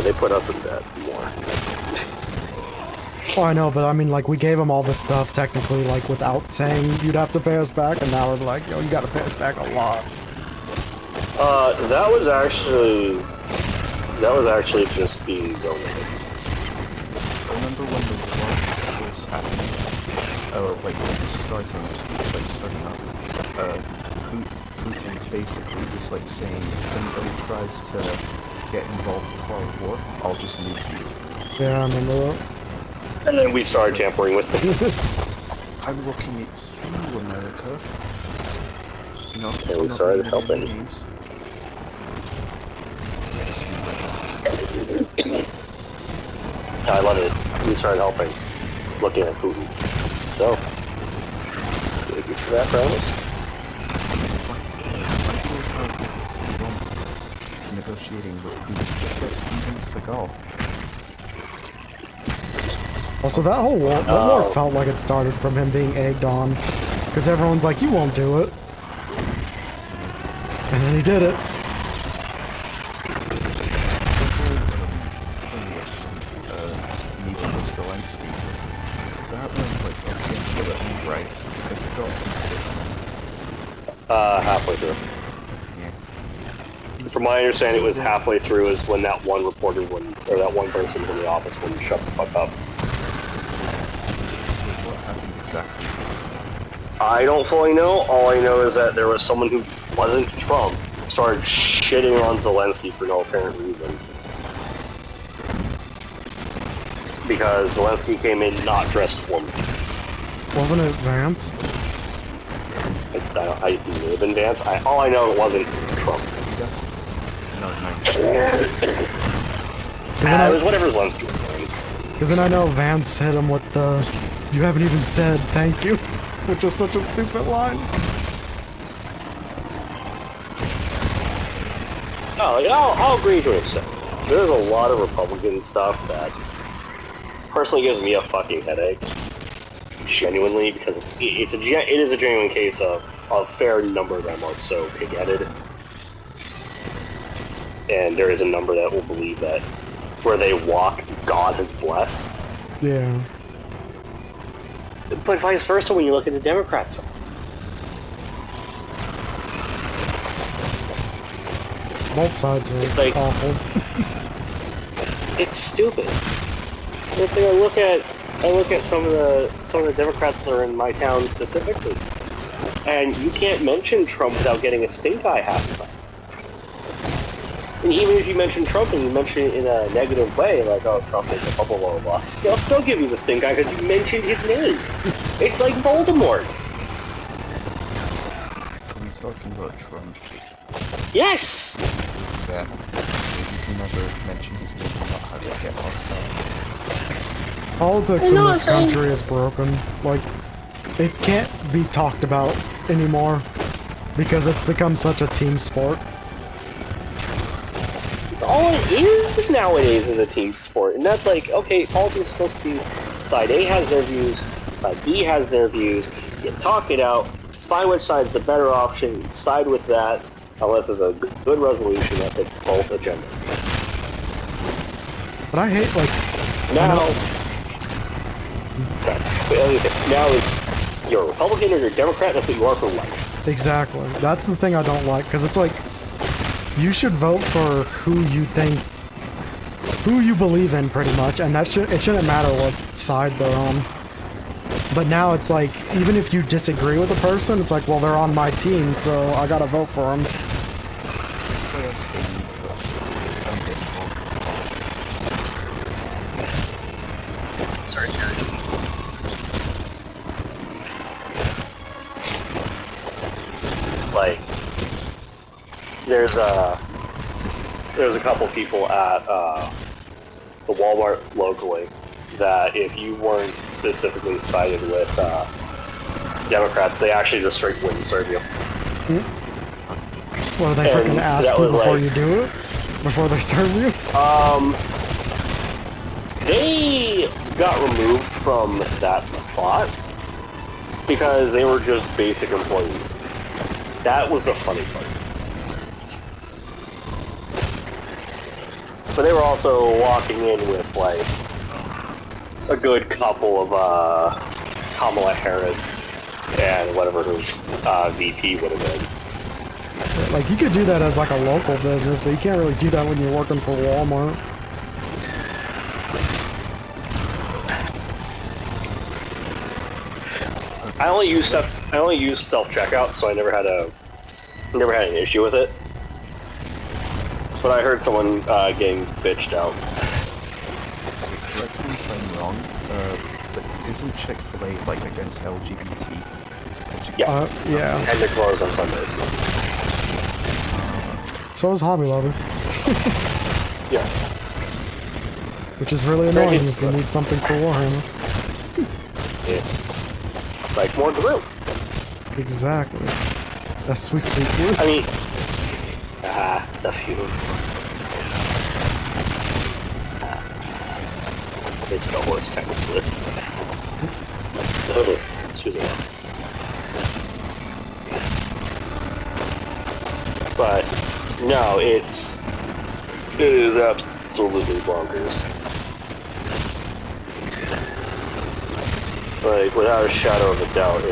They put us in debt more. Oh, I know, but I mean, like, we gave them all this stuff, technically, like, without saying you'd have to pay us back, and now we're like, yo, you gotta pay us back a lot. That was actually just being donated. Remember when the war was happening? Oh, like, when it was starting up, Putin basically was, like, saying, if anybody tries to get involved with our war, I'll just nuke you. Yeah, I remember that. And then we started tampering with them. I'm looking at you, America. You know, and we started helping. I love it. We started helping. Looking at Putin. So, thank you for that, Promise. Negotiating with Putin, just like Steven Seagal. Also, that whole war, that war felt like it started from him being egged on. Because everyone's like, you won't do it. And then he did it. Halfway through. Yeah. From my understanding, it was halfway through is when that one reporter wouldn't, or that one person in the office wouldn't shut the fuck up. What happened exactly? I don't fully know. All I know is that there was someone who wasn't Trump started shitting on Zelensky for no apparent reason. Because Zelensky came in not dressed formally. Wasn't it Vance? I live in Vance. All I know, it wasn't Trump. No, it was whatever Zelensky was doing. Because then I know Vance hit him with the, you haven't even said thank you, which was such a stupid line. Oh, yeah, I'll agree to an extent. There's a lot of Republican stuff that personally gives me a fucking headache. Genuinely, because it is a genuine case of a fair number of them are so pig-headed. And there is a number that will believe that where they walk, God has blessed. Yeah. But vice versa when you look at the Democrats. Both sides are like, awful. It's stupid. It's like I look at some of the Democrats that are in my town specifically, and you can't mention Trump without getting a stink eye half the time. And even if you mention Trump and you mention it in a negative way, like, oh, Trump is a blah, blah, blah, blah, they'll still give you the stink eye because you mentioned his name. It's like Voldemort. Are we talking about Trump? Yes! Yeah. You can never mention his name and not have it get hostile. Politics in this country is broken. Like, it can't be talked about anymore because it's become such a team sport. All it is nowadays is a team sport, and that's like, okay, politics is supposed to be side A has their views, side B has their views, you talk it out, find which side's the better option, side with that, unless there's a good resolution that fits both agendas. But I hate, like... Now, if you're a Republican or you're a Democrat, that's what you are for life. Exactly. That's the thing I don't like, because it's like, you should vote for who you believe in, pretty much, and it shouldn't matter what side they're on. But now it's like, even if you disagree with a person, it's like, well, they're on my team, so I gotta vote for them. Sorry, like, there's a couple people at the Walmart locally that if you weren't specifically sided with Democrats, they actually just straight wouldn't serve you. What, do they freaking ask you before you do it? Before they serve you? They got removed from that spot because they were just basic employees. That was the funny part. But they were also walking in with, like, a good couple of, Kamala Harris and whatever her, VP would have been. Like, you could do that as, like, a local business, but you can't really do that when you're working for Walmart. I only use self-checkout, so I never had an issue with it. But I heard someone getting bitched out. Correct me if I'm wrong, but isn't Chick-fil-A like against LGBT? Yeah. Yeah. And they're closed on Sundays. So is Hobby Lobby. Yeah. Which is really annoying if you need something for Warhammer. Yeah. Like more grill. Exactly. That's sweet, sweet wood. I mean, the feud. It's the horse technically. Oh, excuse me. But no, it is absolutely bonkers. Like, without a shadow of a doubt,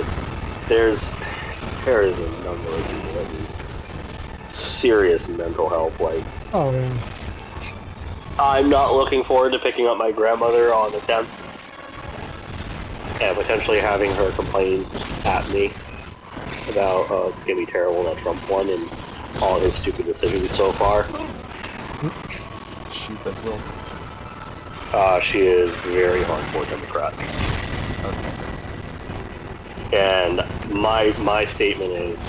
there is a number of people that need serious mental help. Like, oh yeah. I'm not looking forward to picking up my grandmother on the 10th and potentially having her complain at me about, oh, it's gonna be terrible that Trump won and all his stupid decisions so far. She liberal? She is very hardcore Democrat. And my statement is,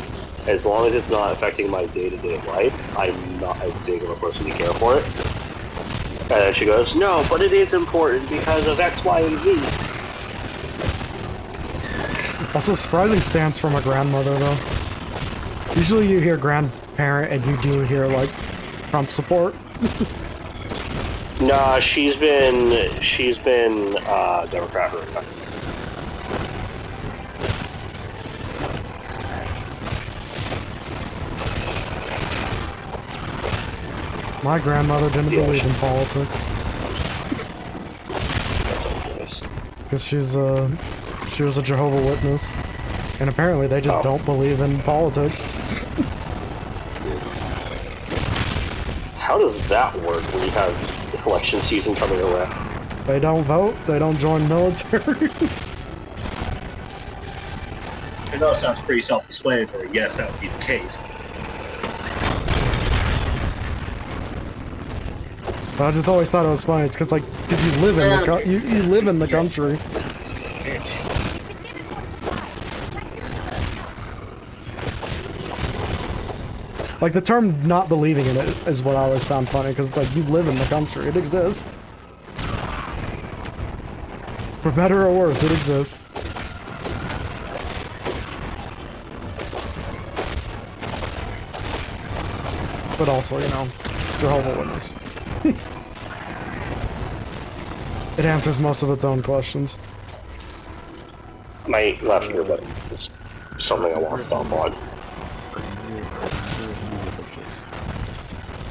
as long as it's not affecting my day-to-day life, I'm not as big of a person to care for it. And then she goes, no, but it is important because of X, Y, and Z. Also, surprising stance from a grandmother, though. Usually you hear grandparent and you do hear, like, Trump support. Nah, she's been Democrat her entire. My grandmother didn't believe in politics. Because she was a Jehovah's Witness. And apparently they just don't believe in politics. How does that work when you have election season coming around? They don't vote, they don't join military. I know it sounds pretty self-explanatory. Yes, that would be the case. But I just always thought it was funny. It's because you live in the you live in the country. Like, the term not believing in it is what I always found funny, because it's like, you live in the country. It exists. For better or worse, it exists. But also, you know, Jehovah's Witness. It answers most of its own questions. My left earbud is something I want to stomp on.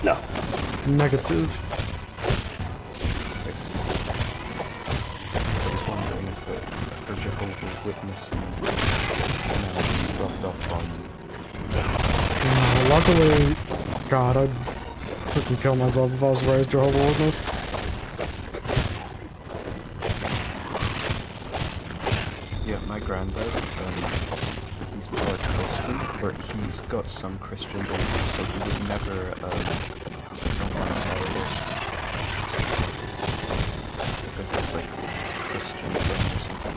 No. Negative. For Jehovah's Witness dropped off on. Luckily, God, I'd freaking kill myself if I was raised Jehovah's Witness. Yeah, my granddad, he's part Christian, but he's got some Christian beliefs, so he would never, I don't want to say it, because it's like Christian thing or something.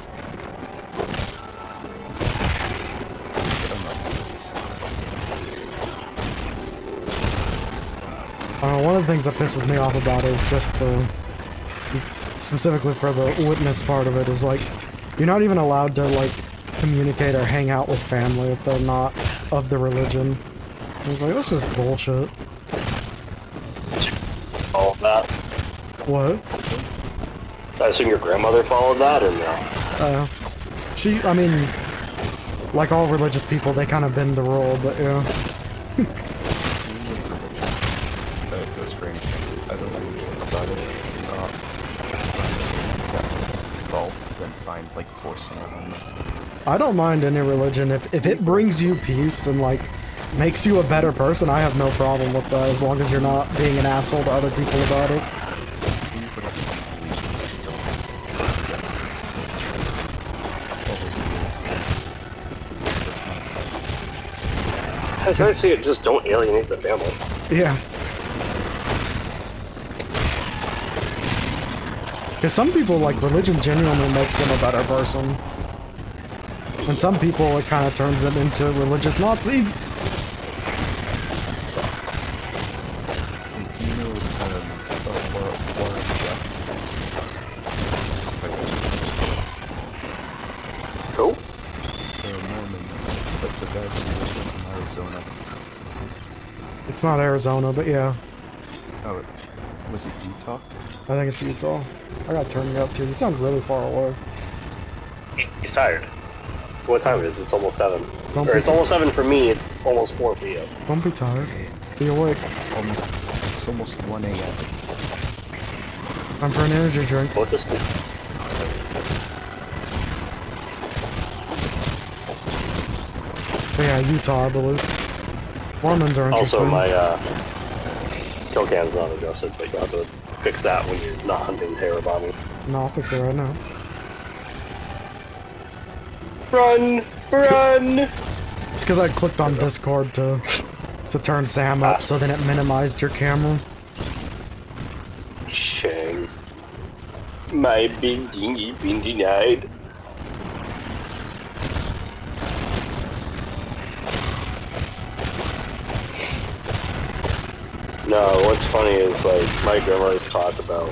One of the things that pisses me off about it is just specifically for the witness part of it, is like, you're not even allowed to, like, communicate or hang out with family if they're not of the religion. And it's like, that's just bullshit. All of that? What? I assume your grandmother followed that, or no? I mean, like all religious people, they kind of bend the rule, but yeah. I don't know about it. Then find like forcing on. I don't mind any religion if it brings you peace and like makes you a better person. I have no problem with that as long as you're not being an asshole to other people about it. I try to say it, just don't alienate the family. Yeah. Because some people, like, religion genuinely makes them a better person. And some people, it kind of turns them into religious Nazis. Cool. They're Mormons, but the guys who live in Arizona. It's not Arizona, but yeah. Oh, was it Utah? I think it's Utah. I gotta turn you up too. You sound really far away. He's tired. What time it is? It's almost 7. Don't Or it's almost 7 for me, it's almost 4 for you. Don't be tired. Be awake. It's almost 1 a.m. Time for an energy drink. What's this? Yeah, Utah, I believe. Mormons are interesting. Also, my kill cam's not adjusted, but you have to fix that when you're not hunting terror bombing. No, I'll fix it right now. Run! Run! It's because I clicked on Discord to turn Sam up, so then it minimized your camera. Shame. My binding been denied. No, what's funny is, like, my grandmother's talked about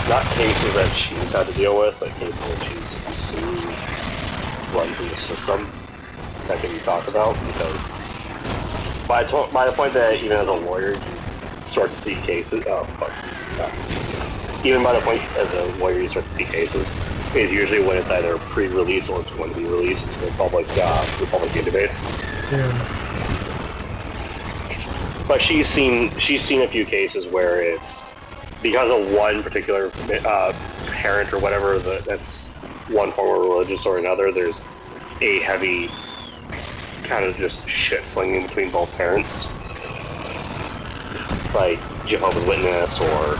not cases that she's had to deal with, but cases that she's seen run through the system that can be talked about, because by the point that even as a lawyer, you start to see cases, even by the point as a lawyer you start to see cases, is usually when it's either pre-release or it's going to be released to the public database. Yeah. But she's seen a few cases where it's because of one particular parent or whatever that's one form of religious or another. There's a heavy kind of just shit slinging between both parents, like Jehovah's Witness or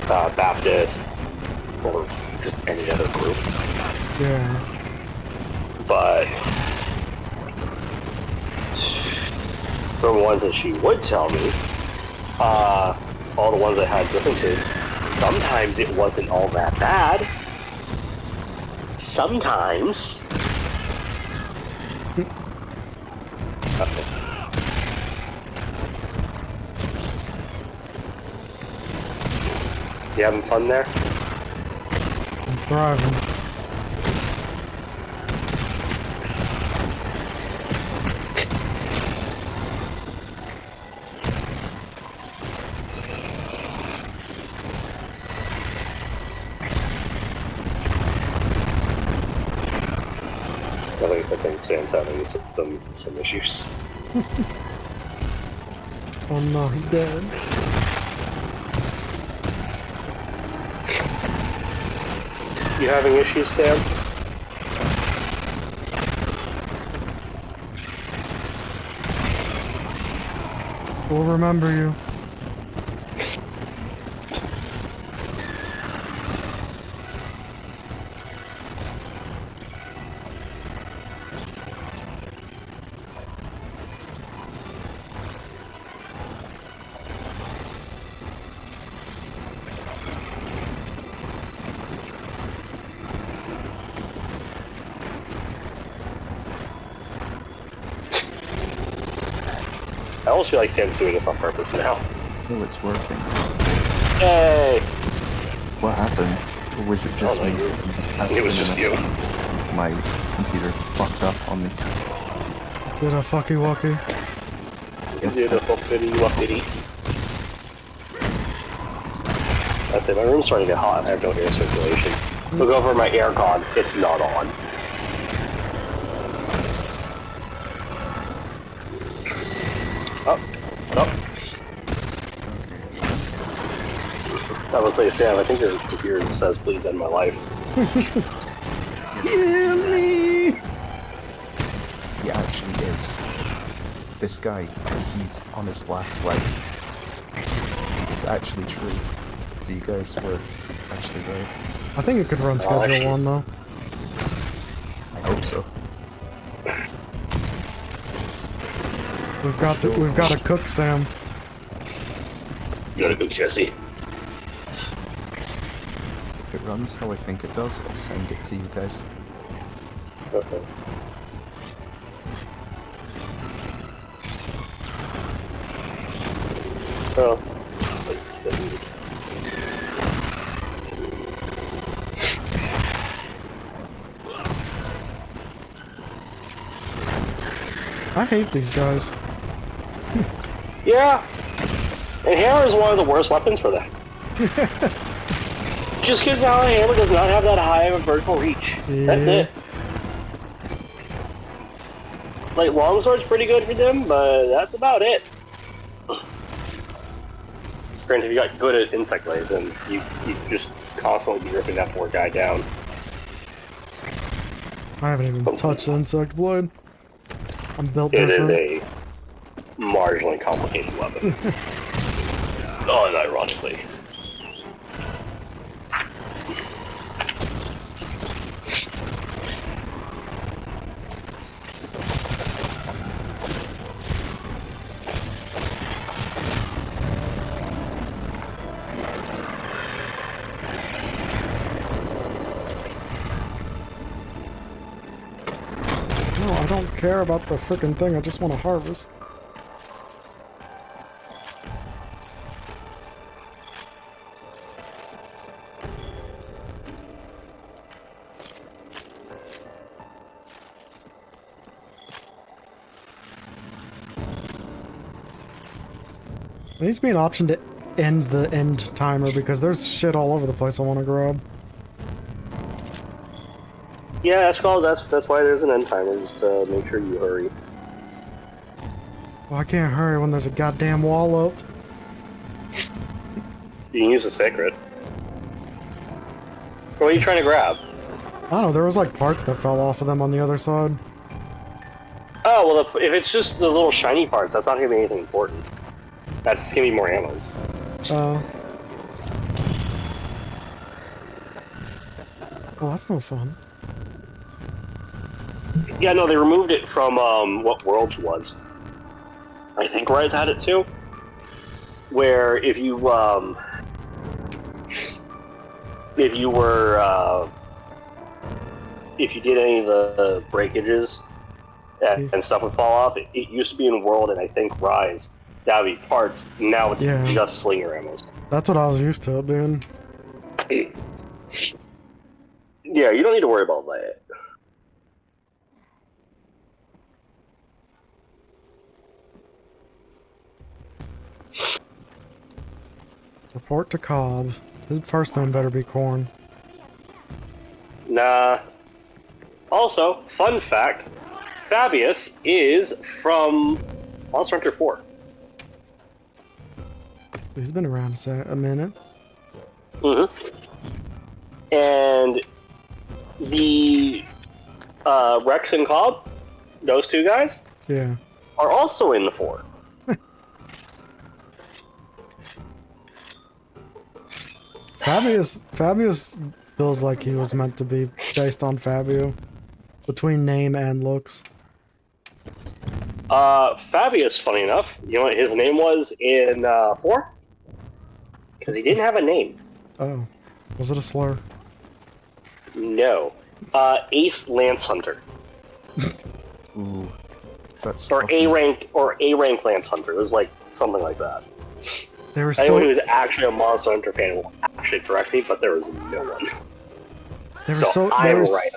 Baptist or just any other group. Yeah. But from ones that she would tell me, all the ones that had differences, sometimes it wasn't all that bad. Sometimes. Okay. You having fun there? I'm thriving. I think Sam's having some issues. Oh no, he's dead. You having issues, Sam? We'll remember you. I almost feel like Sam's doing this on purpose now. Oh, it's working. Yay! What happened? Or was it just me? It was just you. My computer fucked up on me. Did a fucky wucky. Did a fuckity wuckity. I say my room's starting to get hot. I have no air circulation. Look over my aircon. It's not on. Oh. I was like, Sam, I think your computer says, please end my life. Kill me! He actually is. This guy, he's on his last leg. It's actually true. So you guys were actually right. I think it could run schedule 1 though. I hope so. We've got to cook, Sam. You gotta cook, Jesse. If it runs how I think it does, I'll send it to you guys. Okay. Oh. I hate these guys. Yeah. And hammer is one of the worst weapons for that. Just because now a hammer does not have that high of a vertical reach. Yeah. That's it. Like, longsword's pretty good for them, but that's about it. Granted, if you got good at insect blade, then you just constantly be ripping that poor guy down. I haven't even touched the insect blade. I'm built different. It is a marginally complicated weapon. Unironically. No, I don't care about the frickin' thing, I just want to harvest. There needs to be an option to end the end timer because there's shit all over the place I want to grab. Yeah, that's why there's an end timer, just to make sure you hurry. Well, I can't hurry when there's a goddamn wall up. You can use a secret. What are you trying to grab? I don't know, there was like parts that fell off of them on the other side. Oh, well, if it's just the little shiny parts, that's not going to be anything important. That's just going to be more ammos. Oh, that's no fun. Yeah, no, they removed it from, what Worlds was. I think Rise had it too. where if you were if you did any of the breakages and stuff would fall off. It used to be in World and I think Rise. That would be parts. Now it's just slinger ammos. That's what I was used to doing. Yeah, you don't need to worry about that. Report to Cobb. His first name better be Corn. Nah. Also, fun fact, Fabius is from Monster Hunter 4. He's been around a minute. And the Rex and Cobb, those two guys, are also in the 4. Fabius feels like he was meant to be based on Fabio, between name and looks. Fabius, funny enough, you know what his name was in 4? Because he didn't have a name. Oh, was it a slur? No. Ace Lance Hunter. Ooh, that's or A rank Lance Hunter. It was like something like that. They were Anyone who's actually a Monster Hunter fan will actually correct me, but there was no one.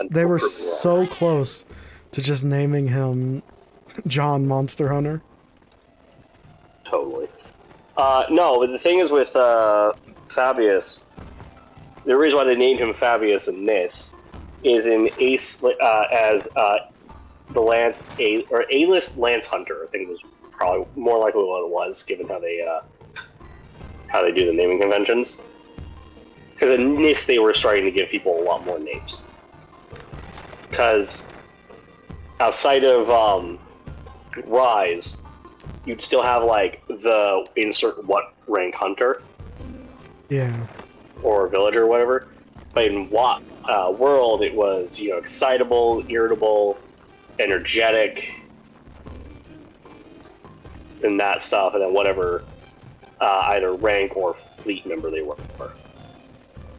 They were so close to just naming him John Monster Hunter. Totally. No, but the thing is with Fabius, the reason why they named him Fabius in this is in Ace as the Lance A-list Lance Hunter. I think was probably more likely what it was, given how they do the naming conventions. Because in this, they were starting to give people a lot more names. Because outside of Rise, you'd still have like the insert what rank hunter. Yeah. Or villager or whatever. But in World, it was, excitable, irritable, energetic, and that stuff, and then whatever either rank or fleet member they were.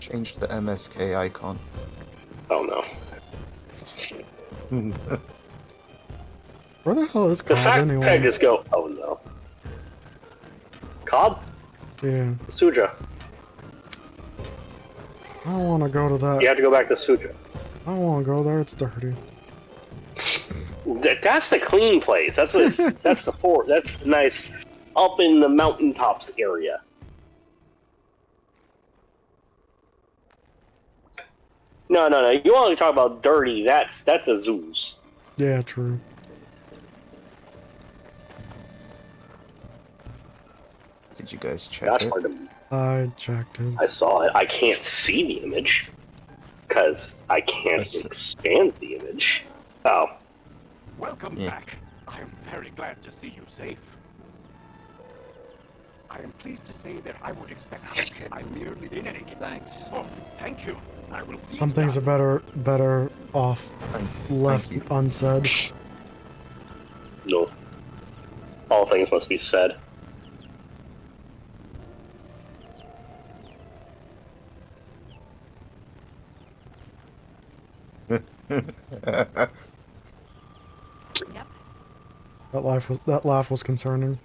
Change the MSK icon. Oh no. Where the hell is Cobb anyway? I just go, oh no. Cobb? Yeah. Suja. I don't want to go to that. You have to go back to Suja. I don't want to go there. It's dirty. That's the clean place. That's what. That's the fort. That's the nice up in the mountaintops area. No. You want to talk about dirty? That's a zoos. Yeah, true. Did you guys check it? I checked it. I saw it. I can't see the image because I can't expand the image. Oh. Welcome back. I am very glad to see you safe. I am pleased to say that I would expect I merely in any case. Thanks. Oh, thank you. I will see. Some things are better off left unsaid. No. All things must be said. That laugh was concerning.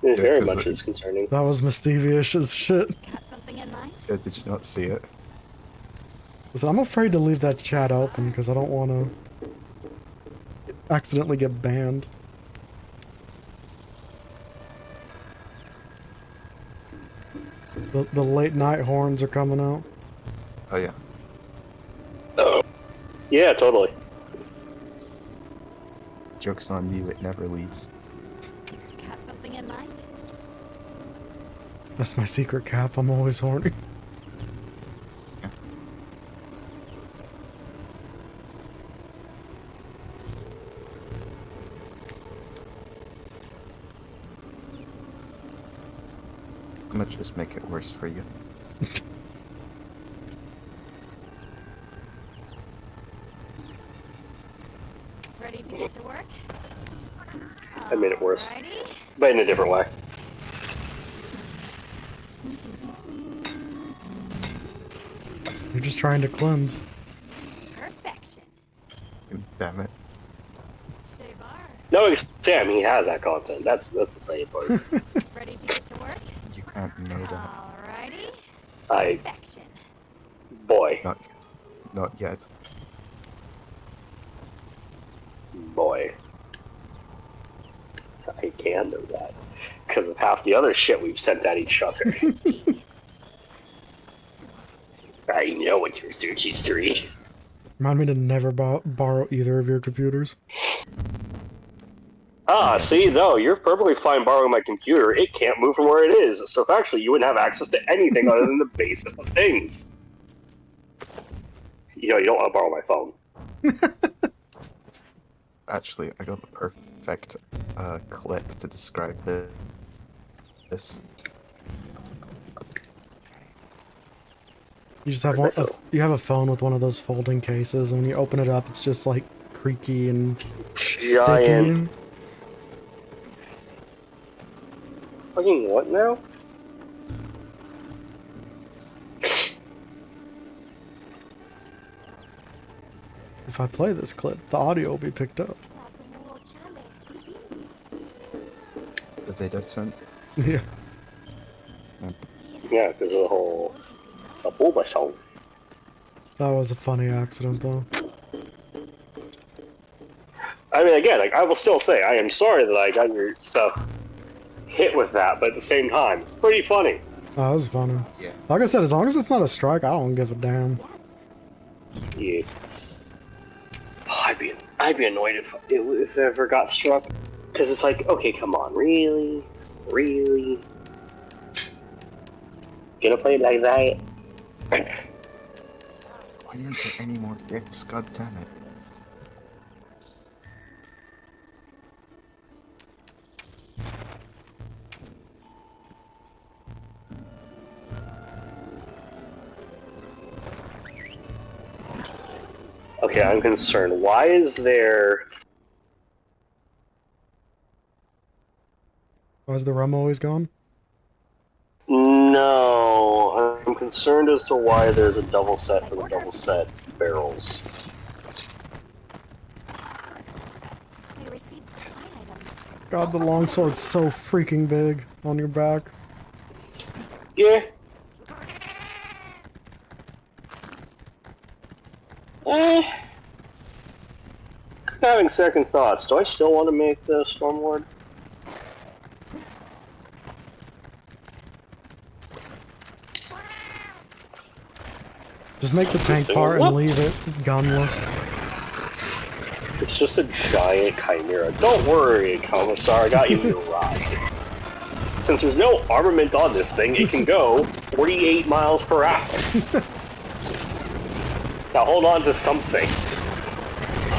It very much is concerning. That was mischievous as shit. Got something in mind? Yeah, did you not see it? Listen, I'm afraid to leave that chat open because I don't want to accidentally get banned. The late night horns are coming out. Oh yeah. Yeah, totally. Joke's on you, it never leaves. Got something in mind? That's my secret, Cap. I'm always horny. I'm gonna just make it worse for you. Ready to get to work? I made it worse. Alrighty. But in a different way. just trying to cleanse. Perfection. Damn it. No, Sam, he has that content. That's the same part. Ready to get to work? You can't know that. Alrighty. Boy. Not yet. Boy. I can know that. Because of half the other shit we've sent at each other. I know what's your search history. Remind me to never borrow either of your computers. Ah, see, no, you're perfectly fine borrowing my computer. It can't move from where it is. So factually, you wouldn't have access to anything other than the basis of things. You know, you don't want to borrow my phone. Actually, I got the perfect clip to describe this. You just have you have a phone with one of those folding cases, and when you open it up, it's just like creaky and sticky. Fucking what now? If I play this clip, the audio will be picked up. The video sent? Yeah. Yeah, because of the whole... the boba song. That was a funny accident, though. I mean, again, like, I will still say, I am sorry that I got your stuff hit with that, but at the same time, pretty funny. That was funny. Yeah. Like I said, as long as it's not a strike, I don't give a damn. Yeah. Oh, I'd be annoyed if it ever got struck. Because it's like, okay, come on, really? Really? Gonna play it like that? Why aren't there any more dicks? God damn it. Okay, I'm concerned. Why is there... Why is the rum always gone? No, I'm concerned as to why there's a double set for the double set barrels. God, the longsword's so freaking big on your back. Yeah. Having second thoughts. Do I still want to make the Stormlord? Just make the tank part and leave it gunless. It's just a giant chimera. Don't worry, Commissar, I got you your ride. Since there's no armament on this thing, it can go 48 miles per hour. Now hold on to something.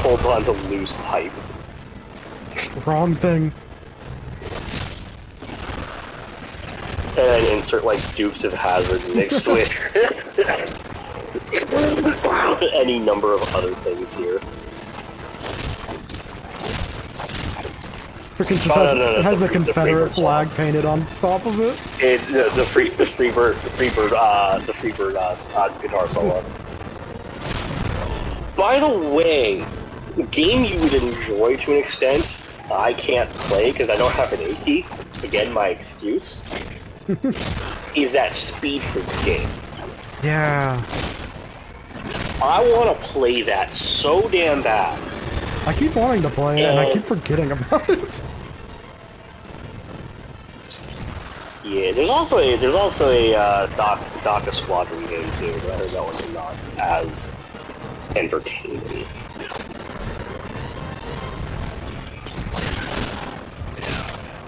Hold on to loose pipe. Wrong thing. And then insert like Dukes of Hazzard mixed with any number of other things here. Freaking just has the Confederate flag painted on top of it. The Freebird guitar solo. By the way, a game you would enjoy to an extent, I can't play because I don't have an A key. Again, my excuse. Is that Speed Freaks game. Yeah. I want to play that so damn bad. I keep wanting to play it, and I keep forgetting about it. Yeah, there's also a DACA Squadron game too, but I heard that one's not as entertaining.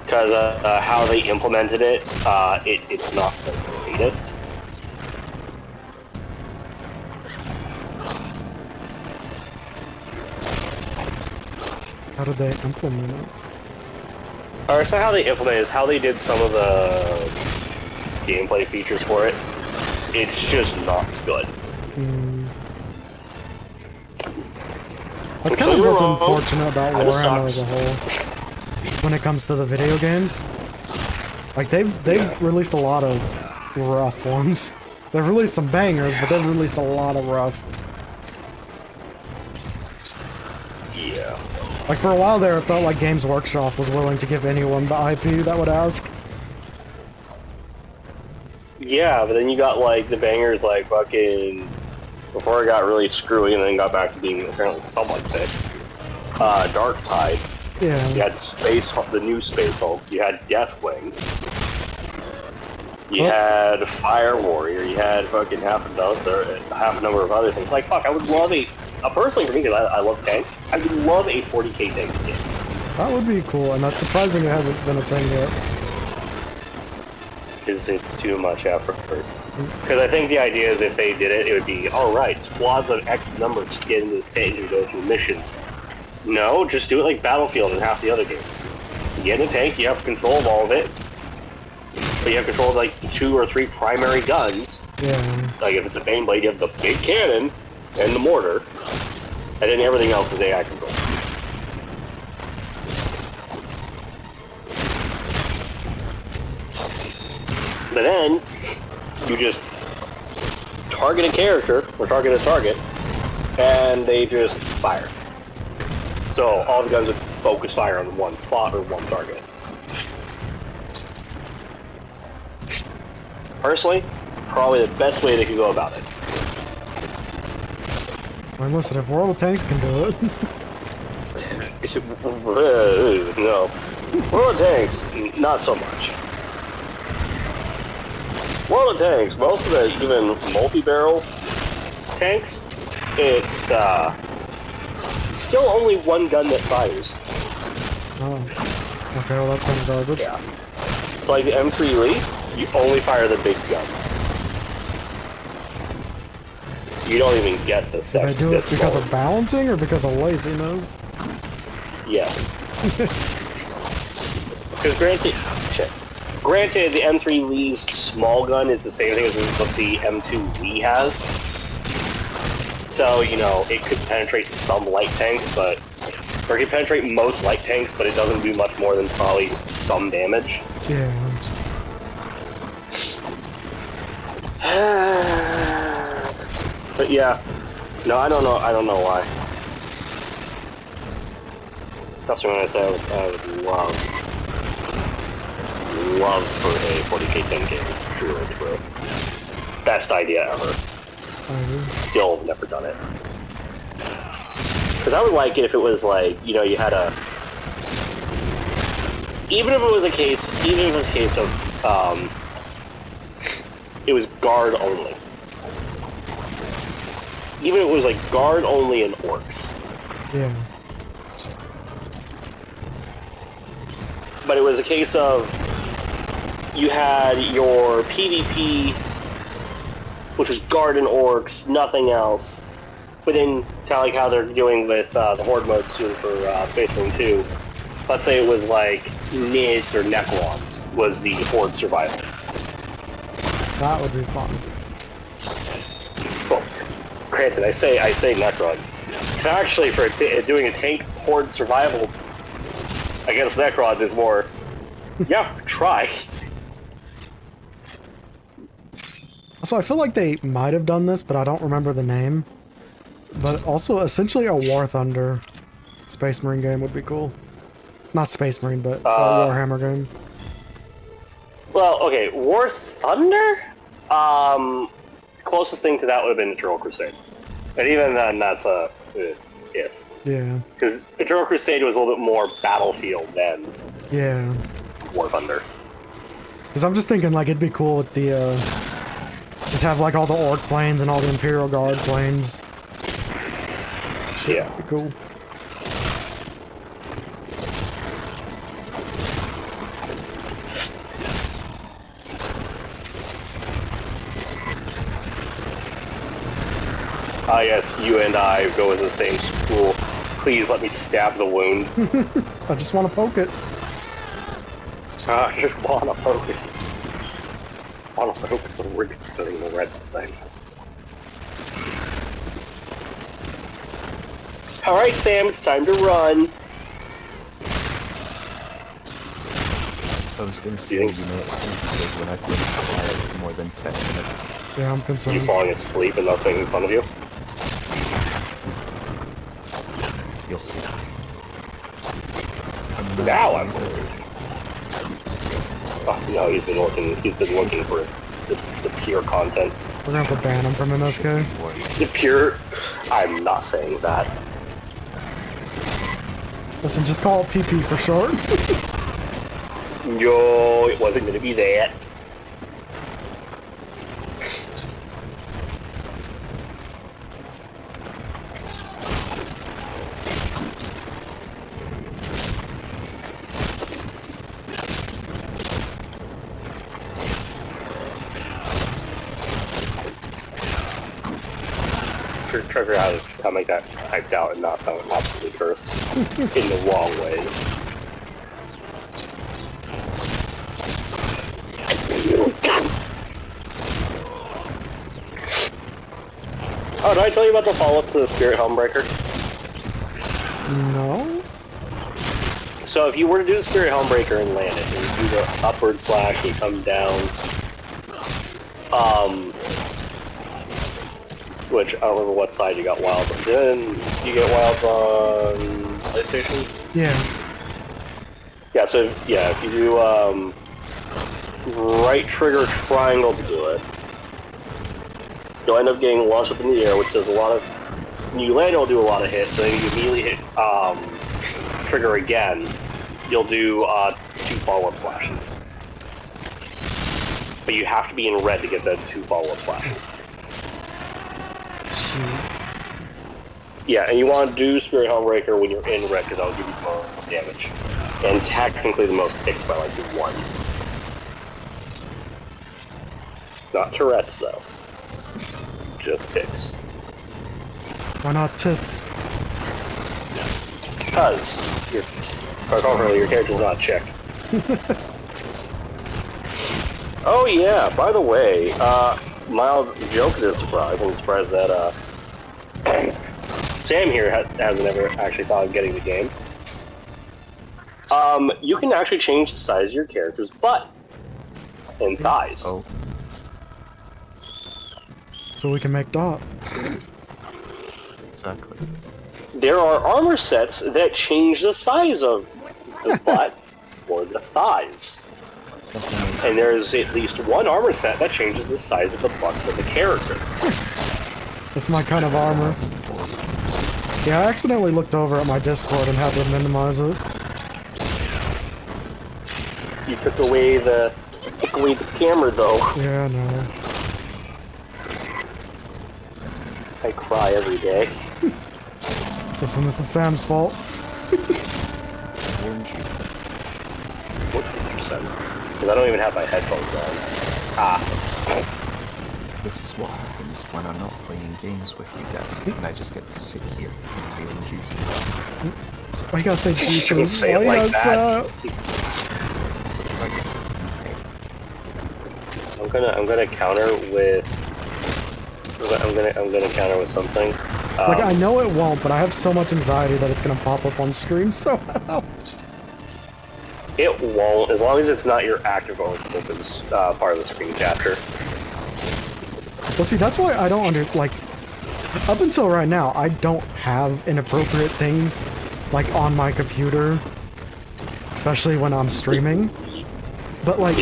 Because how they implemented it, it's not the greatest. How did they implement it? Or so how they implemented it, how they did some of the gameplay features for it. It's just not good. That's kind of what's unfortunate about Warhammer as a whole. When it comes to the video games, like they've released a lot of rough ones. They've released some bangers, but they've released a lot of rough. Yeah. Like, for a while there, it felt like Games Workshop was willing to give anyone the IP that would ask. Yeah, but then you got, like, the bangers, like, fucking... Before it got really screwy and then got back to being apparently somewhat fixed. Dark Tide. Yeah. You had the new Space Hulk. You had Deathwing. You had Fire Warrior. You had fucking half a number of other things. Like, fuck, I would love personally for me, because I love tanks, I would love a 40k tank game. That would be cool, and that's surprising it hasn't been a thing yet. Because it's too much effort. Because I think the idea is if they did it, it would be, alright, squads of X numbers get into the stage and go through missions. No, just do it like Battlefield and half the other games. You get in a tank, you have control of all of it, but you have control of like 2 or 3 primary guns. Yeah. Like if it's a Baneblade, you have the big cannon and the mortar, and then everything else is AI control. But then, you just target a character, or target a target, and they just fire. So all the guns would focus fire on one spot or one target. Personally, probably the best way they could go about it. Well, listen, if World of Tanks can do it. No. World of Tanks, not so much. World of Tanks, most of the even multi-barrel tanks, it's still only one gun that fires. Oh. Okay, well that's kind of garbage. Yeah. So like the M3 Lee, you only fire the big gun. You don't even get the second. Did they do it because of balancing or because of laziness? Yes. Because granted, the M3 Lee's small gun is the same thing as what the M2 Lee has. So, you know, it could penetrate some light tanks, or it could penetrate most light tanks, but it doesn't do much more than probably some damage. Yeah. But yeah, no, I don't know why. That's what I said. I would love for a 40k 10 game. True. Best idea ever. Still never done it. Because I would like it if it was like, you know, you had a... Even if it was a case of, it was guard only. Even if it was like guard only and orcs. Yeah. But it was a case of you had your PvP, which was guard and orcs, nothing else. But then, kind of like how they're doing with the Horde mode soon for Space Marine 2. Let's say it was like Nids or Necrons was the Horde survival. That would be fun. Well, granted, I say Necrons. Actually, for doing a tank Horde survival against Necrons is more, yeah, try. So I feel like they might have done this, but I don't remember the name. But also, essentially a War Thunder Space Marine game would be cool. Not Space Marine, but Warhammer game. Well, okay, War Thunder? Closest thing to that would have been Eternal Crusade. And even then, that's a if. Yeah. Because Eternal Crusade was a little bit more Battlefield than War Thunder. Because I'm just thinking, like, it'd be cool with the, just have, like, all the Orc planes and all the Imperial Guard planes. Yeah. Be cool. Ah, yes, you and I go to the same school. Please let me stab the wound. I just want to poke it. I just want to poke it. I want to poke the red thing. Alright, Sam, it's time to run. I was gonna say, you know, it's gonna take when I play quiet for more than 10 minutes. Yeah, I'm You concerned. falling asleep and us making fun of you? You'll see. Now I'm worried. Oh no, he's been looking for the pure content. We're gonna have to ban him from MSK. The pure... I'm not saying that. Listen, just call it PP for short. No, it wasn't gonna be that. Try to figure out how to make that typed out and not sound absolutely cursed in the wrong ways. Oh, did I tell you about the follow-up to the Spirit Helmbreaker? No? So if you were to do the Spirit Helmbreaker and land it, and you do the upward slash and come down, which I don't remember what side you got wilds on. Then you get wilds on PlayStation? Yeah. Yeah, so yeah, if you do right trigger triangle to do it, you'll end up getting launched up in the air, which does a lot of... When you land, it'll do a lot of hits, so you immediately hit trigger again, you'll do 2 follow-up slashes. But you have to be in red to get the 2 follow-up slashes. Yeah, and you want to do Spirit Helmbreaker when you're in red, because that'll give you more damage. And technically the most ticks by like 1. Not Tourette's, though. Just ticks. Why not tits? Because your character's not checked. Oh yeah, by the way, mild joke to this surprise. I'm surprised that Sam here hasn't ever actually thought of getting the game. You can actually change the size of your character's butt and thighs. Oh. So we can make Dot. Exactly. There are armor sets that change the size of the butt or the thighs. And there's at least one armor set that changes the size of the bust of the character. That's my kind of armor. Yeah, I accidentally looked over at my Discord and had to minimize it. You took away the camera though. Yeah, no. I cry every day. Listen, this is Sam's fault. 100%. Because I don't even have my headphones on. This is what happens when I'm not playing games with you guys, and I just get to sit here and feel juices. Why you gotta say juices? Say it like that. I'm gonna counter with. I'm gonna counter with something. Like, I know it won't, but I have so much anxiety that it's gonna pop up on stream somehow. It won't, as long as it's not your active opens part of the screen capture. Well, see, that's why I don't like, up until right now, I don't have inappropriate things, like, on my computer, especially when I'm streaming. But, like,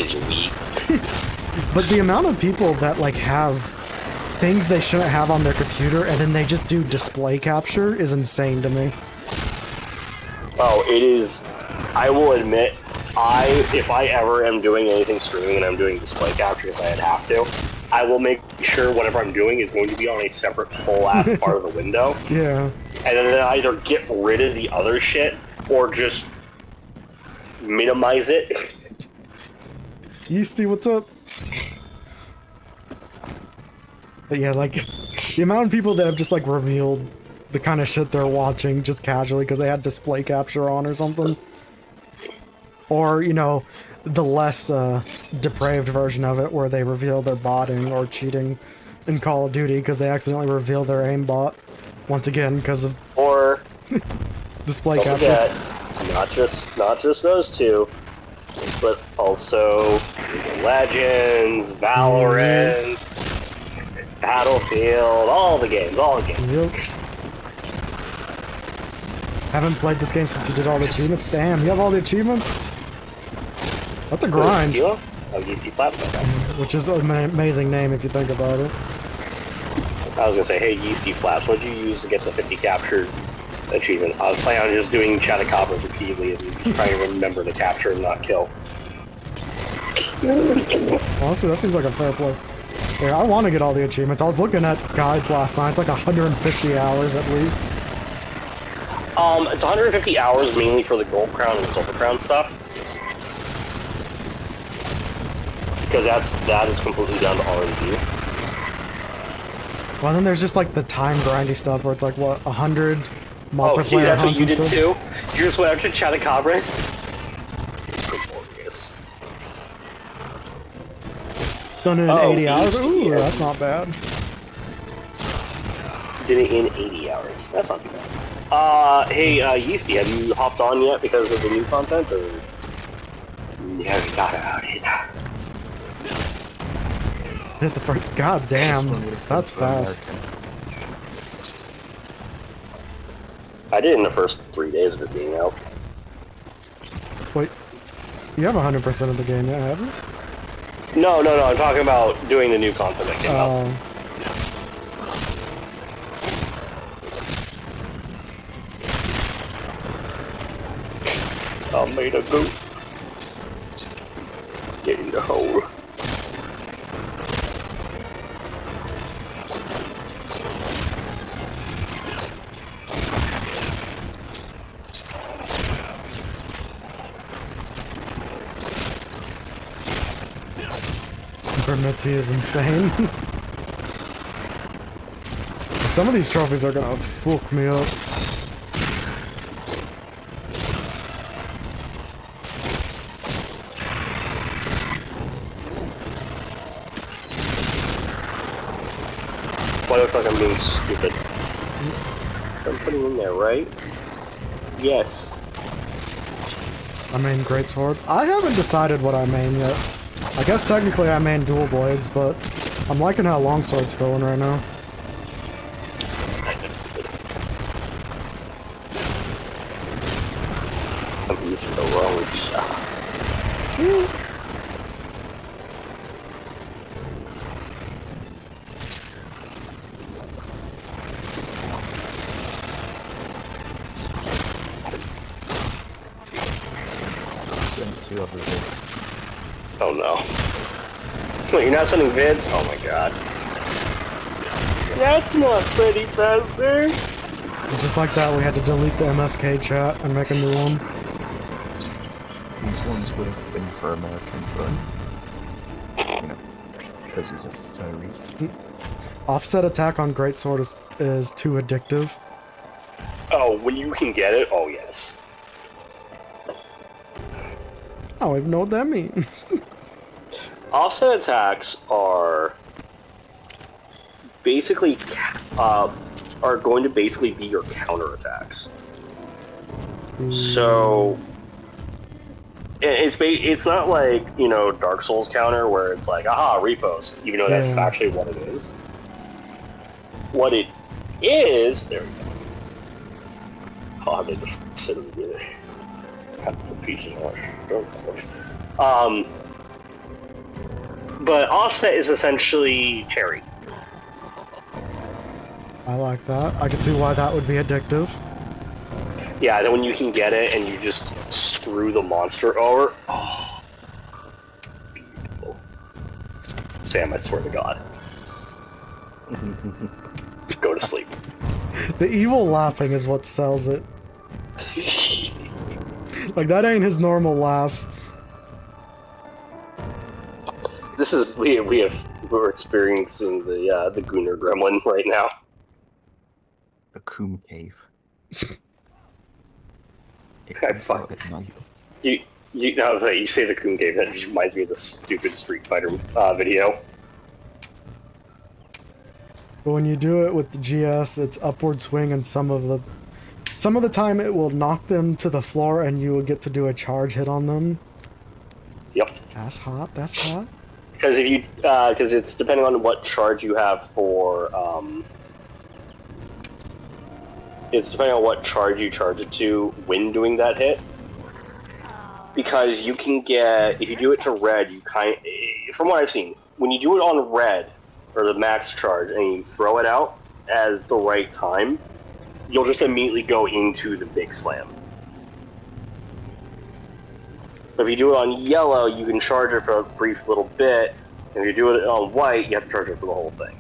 but the amount of people that, like, have things they shouldn't have on their computer, and then they just do display capture is insane to me. Oh, it is. I will admit, if I ever am doing anything streaming and I'm doing display capture because I'd have to, I will make sure whatever I'm doing is going to be on a separate full-ass part of the window. Yeah. And then either get rid of the other shit, or just minimize it. Yeasty, what's up? But yeah, like, the amount of people that have just, like, revealed the kind of shit they're watching just casually because they had display capture on or something. Or, you know, the less depraved version of it where they reveal their botting or cheating in Call of Duty because they accidentally reveal their aimbot once again because of display capture. Forget, not just those two, but also Legends, Valorant, Battlefield, all the games. Yep. Haven't played this game since you did all the achievements. Damn, you have all the achievements? That's a grind. Oh, UC Flaps. Which is an amazing name if you think about it. I was gonna say, hey, UC Flaps, what'd you use to get the 50 captures achievement? I was planning on just doing Chatacabras repeatedly and trying to remember to capture and not kill. Honestly, that seems like a fair play. Yeah, I want to get all the achievements. I was looking at guides last night. It's like 150 hours at least. It's 150 hours mainly for the gold crown and silver crown stuff. Because that is completely down to RNG. Well, then there's just like the time grindy stuff where it's like, what, 100 multiplayer Oh, dude, that's what you did stuff? too? You just went after Chatacabras? Glorious. Done it in 80 hours? Ooh, that's not bad. Did it in 80 hours. That's not too bad. Hey, Yeasty, have you hopped on yet because of the new content, or you haven't got about it? Hit the first. God damn, that's fast. I did in the first 3 days of it being out. Wait, you have 100% of the game yet, haven't you? No, I'm talking about doing the new content that came out. I made a goat. Get in the hole. Mitzi is insane. Some of these trophies are gonna fuck me up. Why do I feel like I'm being stupid? I'm putting in there, right? Yes. I main greatsword. I haven't decided what I main yet. I guess technically I main dual blades, but I'm liking how longsword's filling right now. I'm using the wrong shot. Oh no. Wait, you're not sending vids? Oh my god. That's not pretty, faster. Just like that, we had to delete the MSK chat and make a new one. These ones would have been for American, but, you know, because he's a furry. Offset attack on greatsword is too addictive. Oh, when you can get it? Oh yes. I don't even know what that means. Offset attacks are basically are going to basically be your counter attacks. So it's not like, you know, Dark Souls counter where it's like, aha, repost, even though that's actually what it is. What it is, there we go. Oh, they just sit in the but offset is essentially parry. I like that. I can see why that would be addictive. Yeah, then when you can get it and you just screw the monster over. Oh, beautiful. Sam, I swear to God. Go to sleep. The evil laughing is what sells it. Like, that ain't his normal laugh. This is we're experiencing the Gunnar Gremlin right now. The Coom Cave. You say the Coom Cave, that just reminds me of the stupid Street Fighter video. But when you do it with the GS, it's upward swing, and some of the time it will knock them to the floor, and you will get to do a charge hit on them. Yep. That's hot. That's hot. Because if you, because it's depending on what charge you have for, it's depending on what charge you charge it to when doing that hit. Because you can get, if you do it to red, you from what I've seen, when you do it on red, or the max charge, and you throw it out as the right time, you'll just immediately go into the big slam. If you do it on yellow, you can charge it for a brief little bit, and if you do it on white, you have to charge it for the whole thing.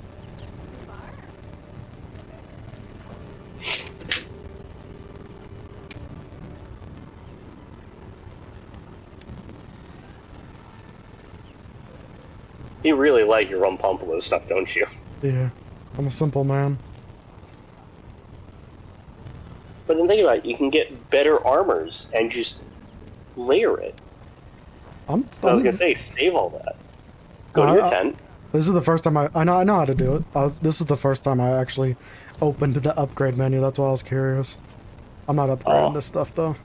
You really like your Rumpumpolo stuff, don't you? Yeah, I'm a simple man. But then think about it, you can get better armors and just layer it. I was gonna say, save all that. Go to your tent. This is the first time I know how to do it. This is the first time I actually opened the upgrade menu. That's why I was curious. I'm not upgrading this stuff though.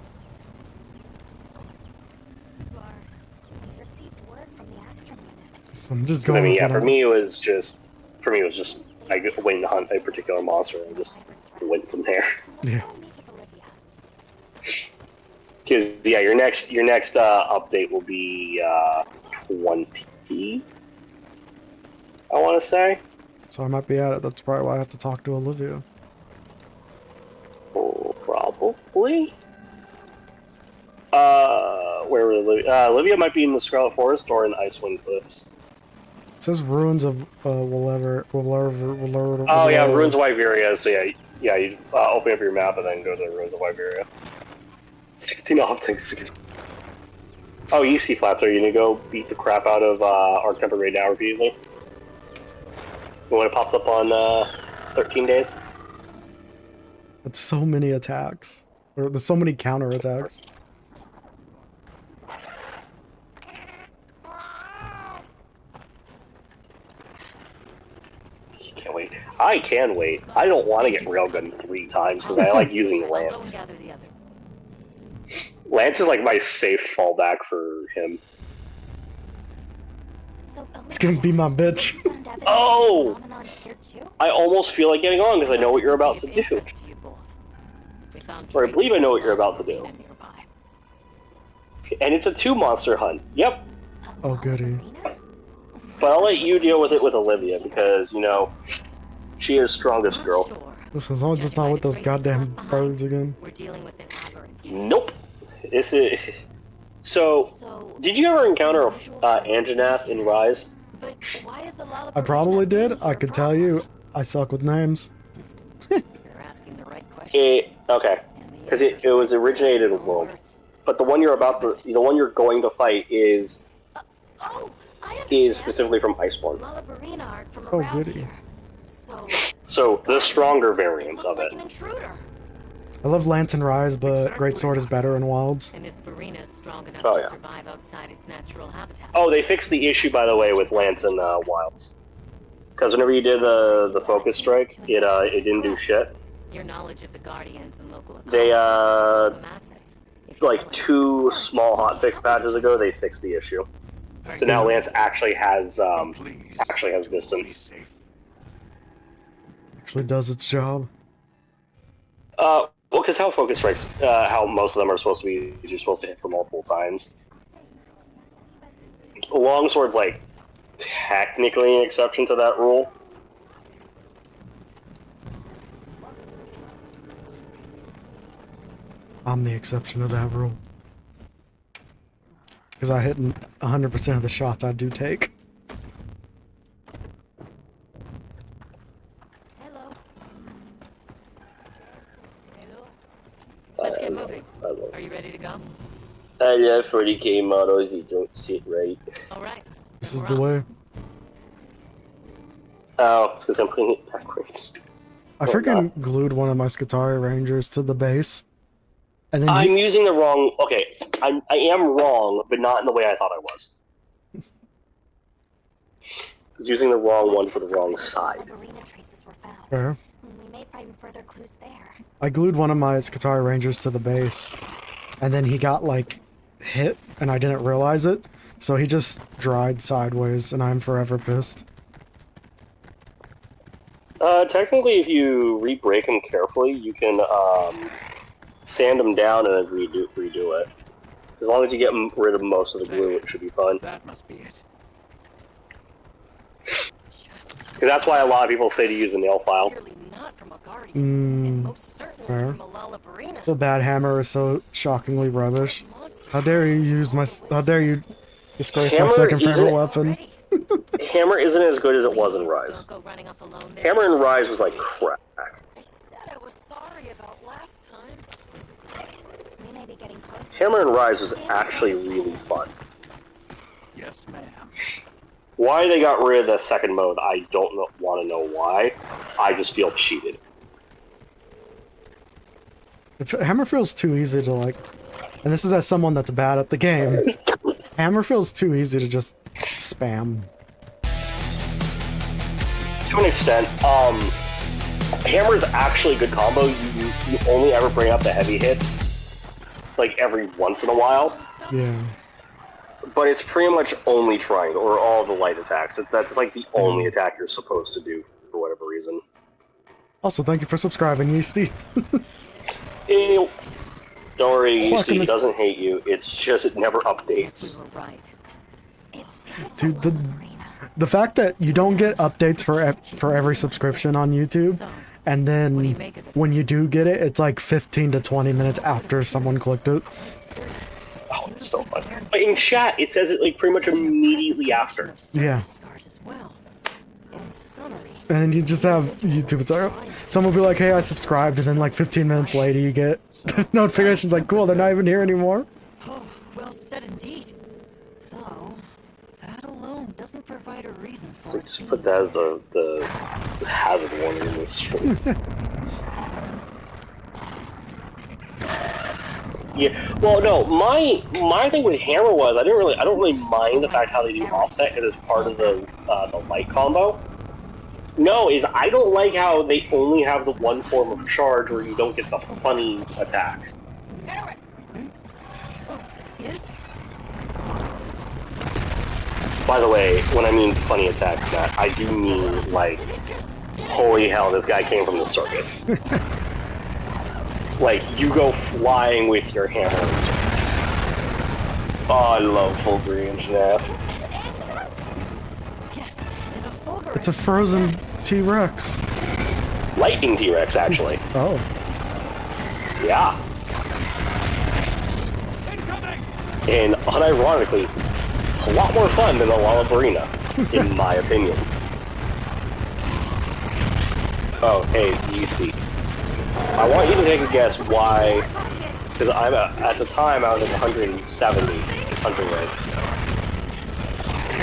I'm just going. I mean, yeah. For me, it was just. I went to hunt a particular monster and just went from there. Yeah. Because yeah, your next update will be 20. I want to say. So I might be at it. That's probably why I have to talk to Olivia. Oh, probably. Where was Olivia? Olivia might be in the Scarlet Forest or in Icewind Cliffs. It says ruins of Willever. Oh yeah, ruins of Wyveria. So yeah, you open up your map and then go to the ruins of Wyveria. 16 optics. Oh, you see Flaps, are you gonna go beat the crap out of Arc Temper right now repeatedly? When it pops up on 13 days? It's so many attacks. There's so many counter attacks. Can't wait. I can wait. I don't want to get Railgun 3 times because I like using Lance. Lance is like my safe fallback for him. It's gonna be my bitch. Oh! I almost feel like getting on because I know what you're about to do. Or I believe I know what you're about to do. And it's a 2-monster hunt. Yep. Oh, goody. But I'll let you deal with it with Olivia because, you know, she is strongest girl. Listen, as long as it's not with those goddamn birds again. Nope. So, did you ever encounter Anjanath in Rise? I probably did. I could tell you, I suck with names. Okay, because it was originated in World, but the one you're going to fight is specifically from Iceborne. Oh, goody. So the stronger variant of it. I love Lance and Rise, but Greatsword is better in Wilds. Oh yeah. Oh, they fixed the issue, by the way, with Lance and Wilds. Because whenever you did the focus strike, it didn't do shit. Your knowledge of the Guardians and local they like 2 small hotfix patches ago, they fixed the issue. So now Lance actually has distance. Actually does its job. Well, because how focus strikes, how most of them are supposed to be, is you're supposed to hit for multiple times. Longsword's like technically an exception to that rule. I'm the exception to that rule. Because I hit 100% of the shots I do take. Hello. Let's get moving. Are you ready to go? I love 40k models, you don't sit right. Alright. This is the way. Oh, it's because I'm putting it backwards. I freaking glued one of my Skitarii Rangers to the base. And then I'm using the wrong... Okay, I am wrong, but not in the way I thought I was. I was using the wrong one for the wrong side. Fair. We may find further clues there. I glued one of my Skitarii Rangers to the base. And then he got, like, hit, and I didn't realize it. So he just dried sideways, and I'm forever pissed. Technically, if you re-break them carefully, you can sand them down and then redo it. As long as you get rid of most of the glue, it should be fun. That must be it. Because that's why a lot of people say to use the nail file. Fair. The bad hammer is so shockingly rubbish. How dare you use my? How dare you disgrace my second favorite weapon? Hammer isn't as good as it was in Rise. Hammer in Rise was like crack. I said I was sorry about last time. We may be getting close. Hammer in Rise was actually really fun. Yes, ma'am. Why they got rid of the second mode, I don't want to know why. I just feel cheated. If Hammer feels too easy to like, and this is as someone that's bad at the game, Hammer feels too easy to just spam. To an extent, Hammer is actually a good combo. You only ever bring up the heavy hits, like every once in a while. Yeah. But it's pretty much only triangle, or all the light attacks. That's like the only attack you're supposed to do, for whatever reason. Also, thank you for subscribing, Yeasty. Ew. Don't worry, Yeasty, he doesn't hate you. It's just it never updates. Dude, the fact that you don't get updates for every subscription on YouTube, and then when you do get it, it's like 15 to 20 minutes after someone clicked it. Oh, it's so fun. But in chat, it says it like pretty much immediately after. Yeah. And then you just have YouTube. It's someone will be like, "Hey, I subscribed," and then like 15 minutes later, you get notifications like, "Cool, they're not even here anymore." Oh, well said indeed. Though that alone doesn't provide a reason for So it. just put that as the hazard warning in this stream. Yeah, well, no, my thing with Hammer was I don't really mind the fact how they do offset because it's part of the light combo. No, is I don't like how they only have the one form of charge where you don't get the funny attacks. By the way, when I mean funny attacks, Matt, I do mean like, holy hell, this guy came from the circus. Like, you go flying with your hammer in the circus. Oh, I love full range now. It's a frozen T-Rex. Lightning T-Rex, actually. Oh. Yeah. And unironically, a lot more fun than the Lollabarina, in my opinion. Oh, hey, Yeasty. I want you to take a guess why, because at the time I was at 170 hunting rank.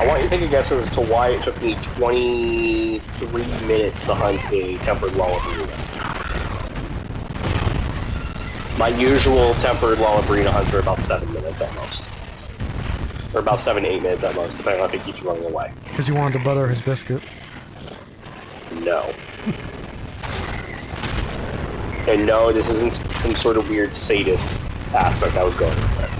I want you to take a guess as to why it took me 23 minutes to hunt a tempered Lollabarina. My usual tempered Lollabarina hunts are about 7 minutes at most. Or about 7 to 8 minutes at most, depending on if it keeps running away. Because you wanted to butter his biscuit. No. And no, this isn't some sort of weird sadist aspect I was going with it.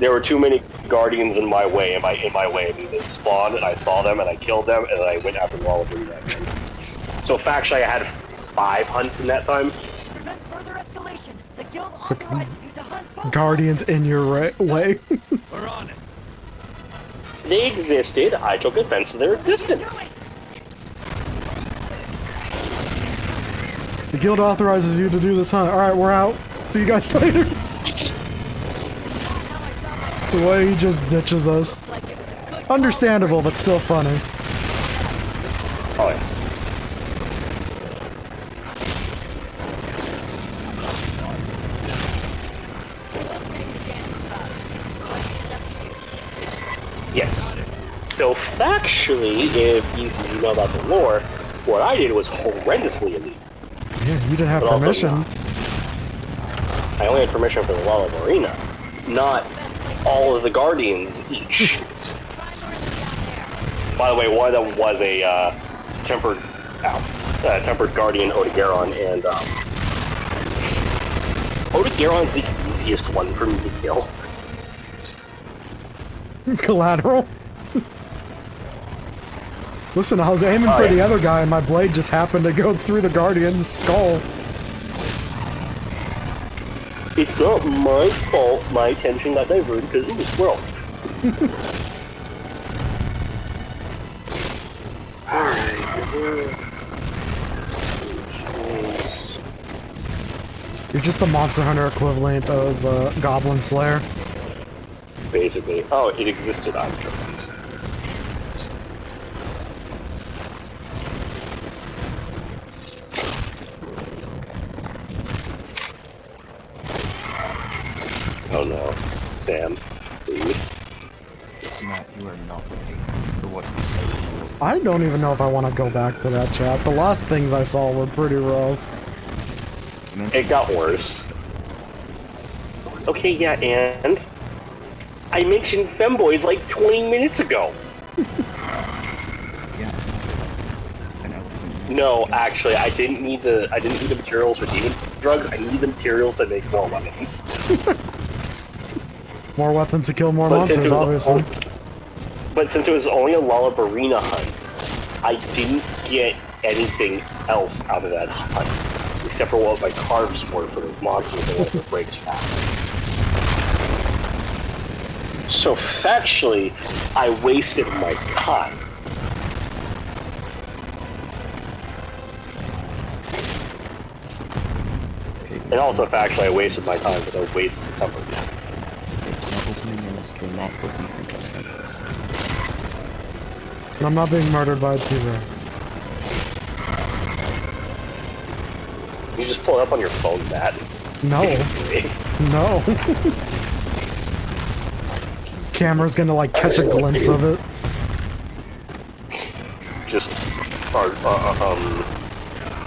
There were too many guardians in my way, in my way. I mean, they spawned, and I saw them, and I killed them, and then I went after Lollabarina again. So factually, I had 5 hunts in that time. Guardians in your way. We're on it. They existed, I took offense to their existence. The guild authorizes you to do this hunt. Alright, we're out. See you guys later. The way he just ditches us. Understandable, but still funny. Oh, yeah. Yes. So factually, if you know about the lore, what I did was horrendously elite. Yeah, you didn't have But also permission. not. I only had permission for the Lollabarina, not all of the Guardians each. By the way, one of them was a tempered Tempered Guardian Odegaron, and Odegaron's the easiest one for me to kill. Collateral? Listen, I was aiming for the other guy and my blade just happened to go through the Guardian's skull. It's not my fault my attention got diverted because it was squirrel. Alright, You're just the Monster Hunter equivalent of Goblin Slayer. basically. Oh, it existed on trophies. Oh no. Sam, please. Matt, you are not ready for what you said. I don't even know if I want to go back to that chat. The last things I saw were pretty rough. It got worse. Okay, yeah, and I mentioned femboys like 20 minutes ago. Yeah. No, actually, I didn't need the materials for demon drugs. I need the materials to make more weapons. More weapons to kill more monsters, obviously. But since it was only a Lollabarina hunt, I didn't get anything else out of that hunt, except for what my carbs were for the monsters and what the breaks back. So factually, I wasted my time. And also factually, I wasted my time because I wasted the company. It's not opening MSK, Matt. What do you think I said? And I'm not being murdered by a T-Rex. You just pull it up on your phone, Matt. No. No. Camera's gonna like catch a glimpse of it. Just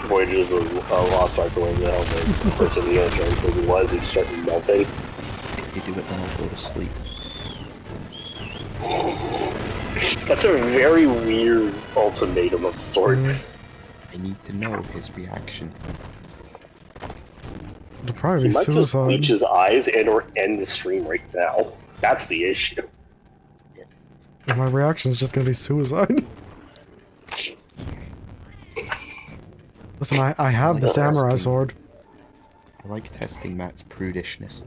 Voyages of Lost Ark going to hell, the person the answer movie was, he started melting. If you do it, then I'll go to sleep. That's a very weird ultimatum of sorts. I need to know his reaction. It'll probably be He might just suicide. bleach his eyes and or end the stream right now. That's the issue. And my reaction is just gonna be suicide. Listen, I have the samurai sword. I like testing Matt's prudishness.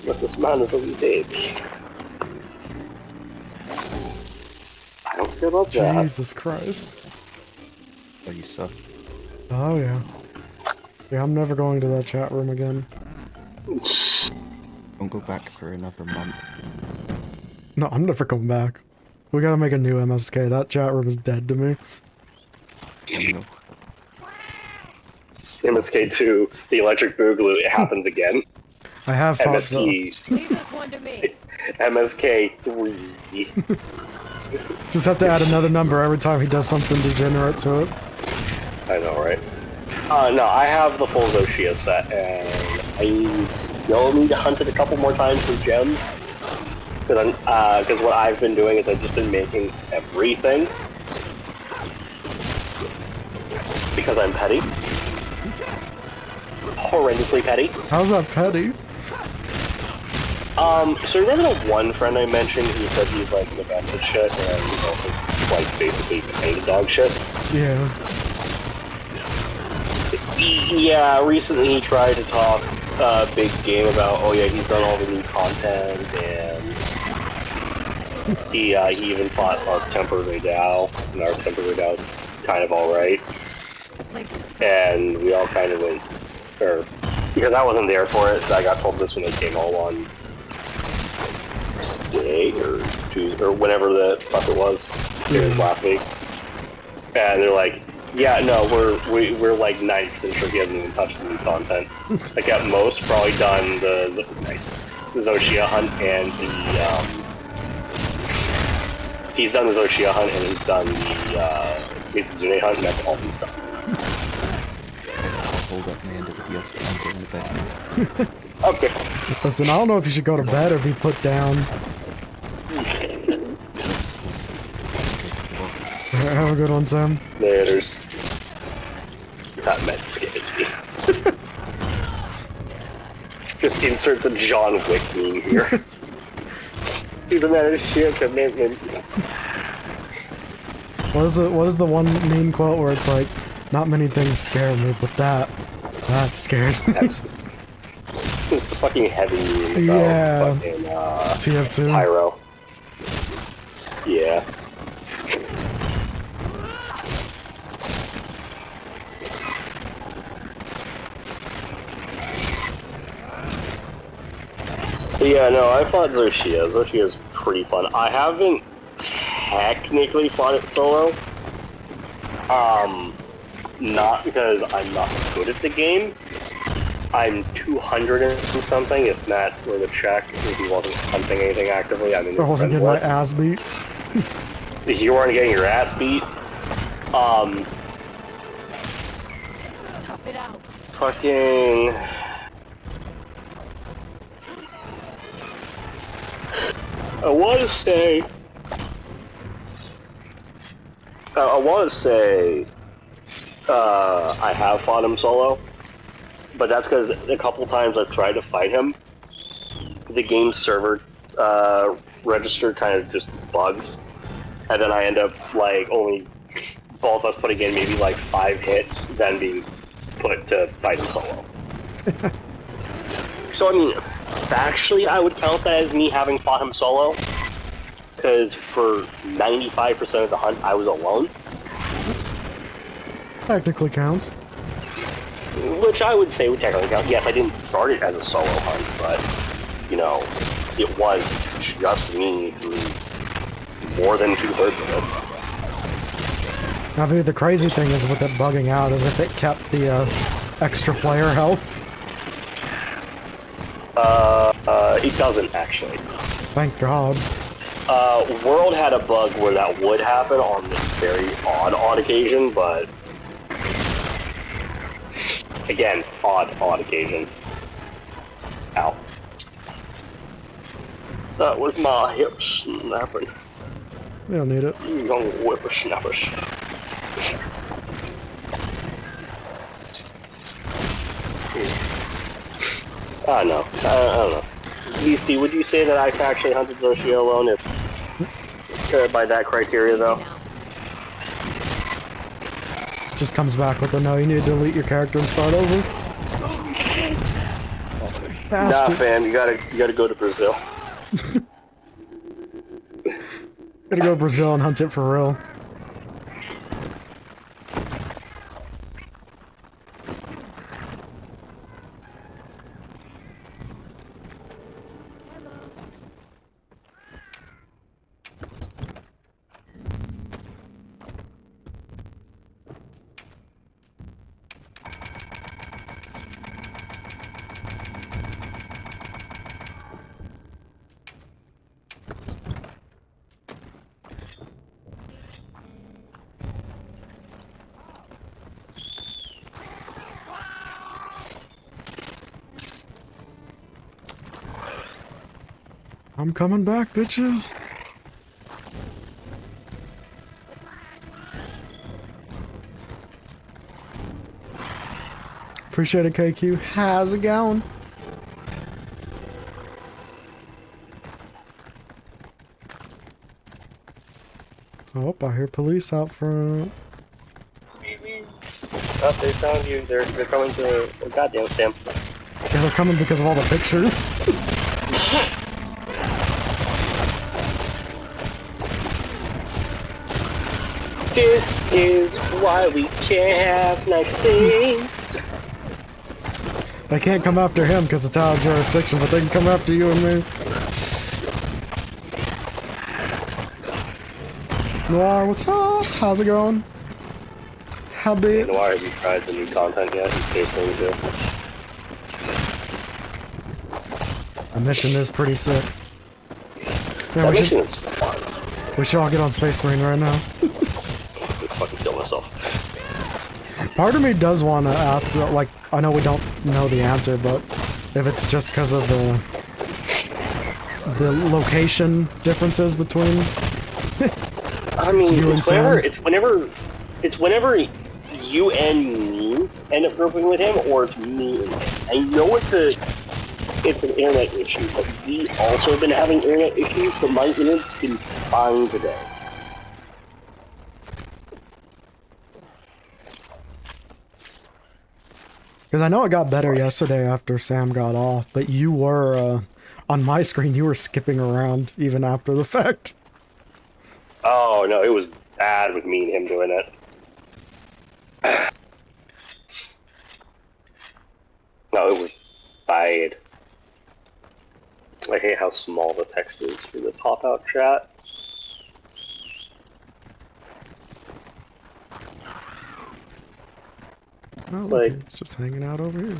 But this man is a baby. I don't care about that. Jesus Christ. Oh, you suck. Oh yeah. Yeah, I'm never going to that chat room again. Don't go back for another month. No, I'm never coming back. We gotta make a new MSK. That chat room is dead to me. MSK2, the electric boogaloo, it happens again. I have fought MSK3. Just have to add another number every time he does something degenerate to it. I know, right? No, I have the full Zoshia set, and I still need to hunt it a couple more times for gems. Because what I've been doing is I've just been making everything. Because I'm petty. Horrendously petty. How's that petty? So remember the one friend I mentioned who said he's like the best at shit, and he's also like basically kind of dog shit? Yeah. Yeah, recently he tried to talk big game about, oh yeah, he's done all the new content, and he even fought our Temper Radao, and our Temper Radao is kind of alright. And we all kind of went, because I wasn't there for it, so I got told this when they came all on Tuesday, or Tuesday, or whenever the fuck it was, last week. And they're like, yeah, no, we're like 90% sure he hasn't even touched the new content. Like at most, probably done the Zoshia hunt and he's done the Zoshia hunt and he's done the Mitsuzune hunt, and that's all he's done. I'll hold up man to the deal. I'm going to bed. Okay. Listen, I don't know if you should go to bed or be put down. Have a good one, Sam. Laters. That med scares me. Just insert the John Wick meme here. Do the matter shit commitment. What is the one meme quote where it's like, not many things scare me, but that scares me. It's the fucking heavy meme. Yeah. Fucking, TF2. Pyro. Yeah. But yeah, no, I fought Xerxia. Xerxia's pretty fun. I haven't technically fought it solo. Not because I'm not good at the game. I'm 200 and something, if Matt were to check, if he wasn't hunting anything actively. I mean, I wasn't getting my ass beat. If you weren't getting your ass beat, Tough it out. fucking... I want to say, I have fought him solo, but that's because a couple times I've tried to fight him, the game's server register kind of just bugs, and then I end up like only both of us putting in maybe like 5 hits, then being put to fight him solo. So I mean, factually, I would count that as me having fought him solo, because for 95% of the hunt, I was alone. Technically counts. Which I would say would technically count. Yes, I didn't start it as a solo hunt, but, you know, it was just me through more than 2/3 of it. Now, the crazy thing is with it bugging out is if it kept the extra player health. It doesn't actually. Thank God. World had a bug where that would happen on this very odd occasion, but again, odd occasion. Ow. That was my hip snapping. We don't need it. You young whippersnappers. I don't know. Beastie, would you say that I actually hunted Xerxia alone if by that criteria though? Just comes back with a no, you need to delete your character and start over. Nah, fam, you gotta go to Brazil. Gotta go to Brazil and hunt it for real. I'm coming back, bitches. Appreciate it, KQ. How's it going? Oh, I hear police out front. Oh, they found you. They're coming to... Oh, goddamn, Sam. Yeah, they're coming because of all the pictures. This is why we can't have nice things. They can't come after him because it's out of jurisdiction, but they can come after you and me. Noir, what's up? How's it going? How big? Noir, have you tried the new content yet? In case they do. A mission is pretty sick. Yeah, That mission is fun. We should all get on Space Marine right now. Fucking kill myself. Part of me does want to ask, like, I know we don't know the answer, but if it's just because of the location differences between... I mean, You and it's whenever, Sam? it's whenever you and me end up grouping with him, or it's me and him. I know it's an internet issue, but we also have been having internet issues, but my internet's been fine today. Because I know it got better yesterday after Sam got off, but you were, on my screen, you were skipping around even after the fact. Oh, no, it was bad with me and him doing it. No, it was bad. I hate how small the text is for the pop-out chat. Oh, It's look, like... it's just hanging out over here.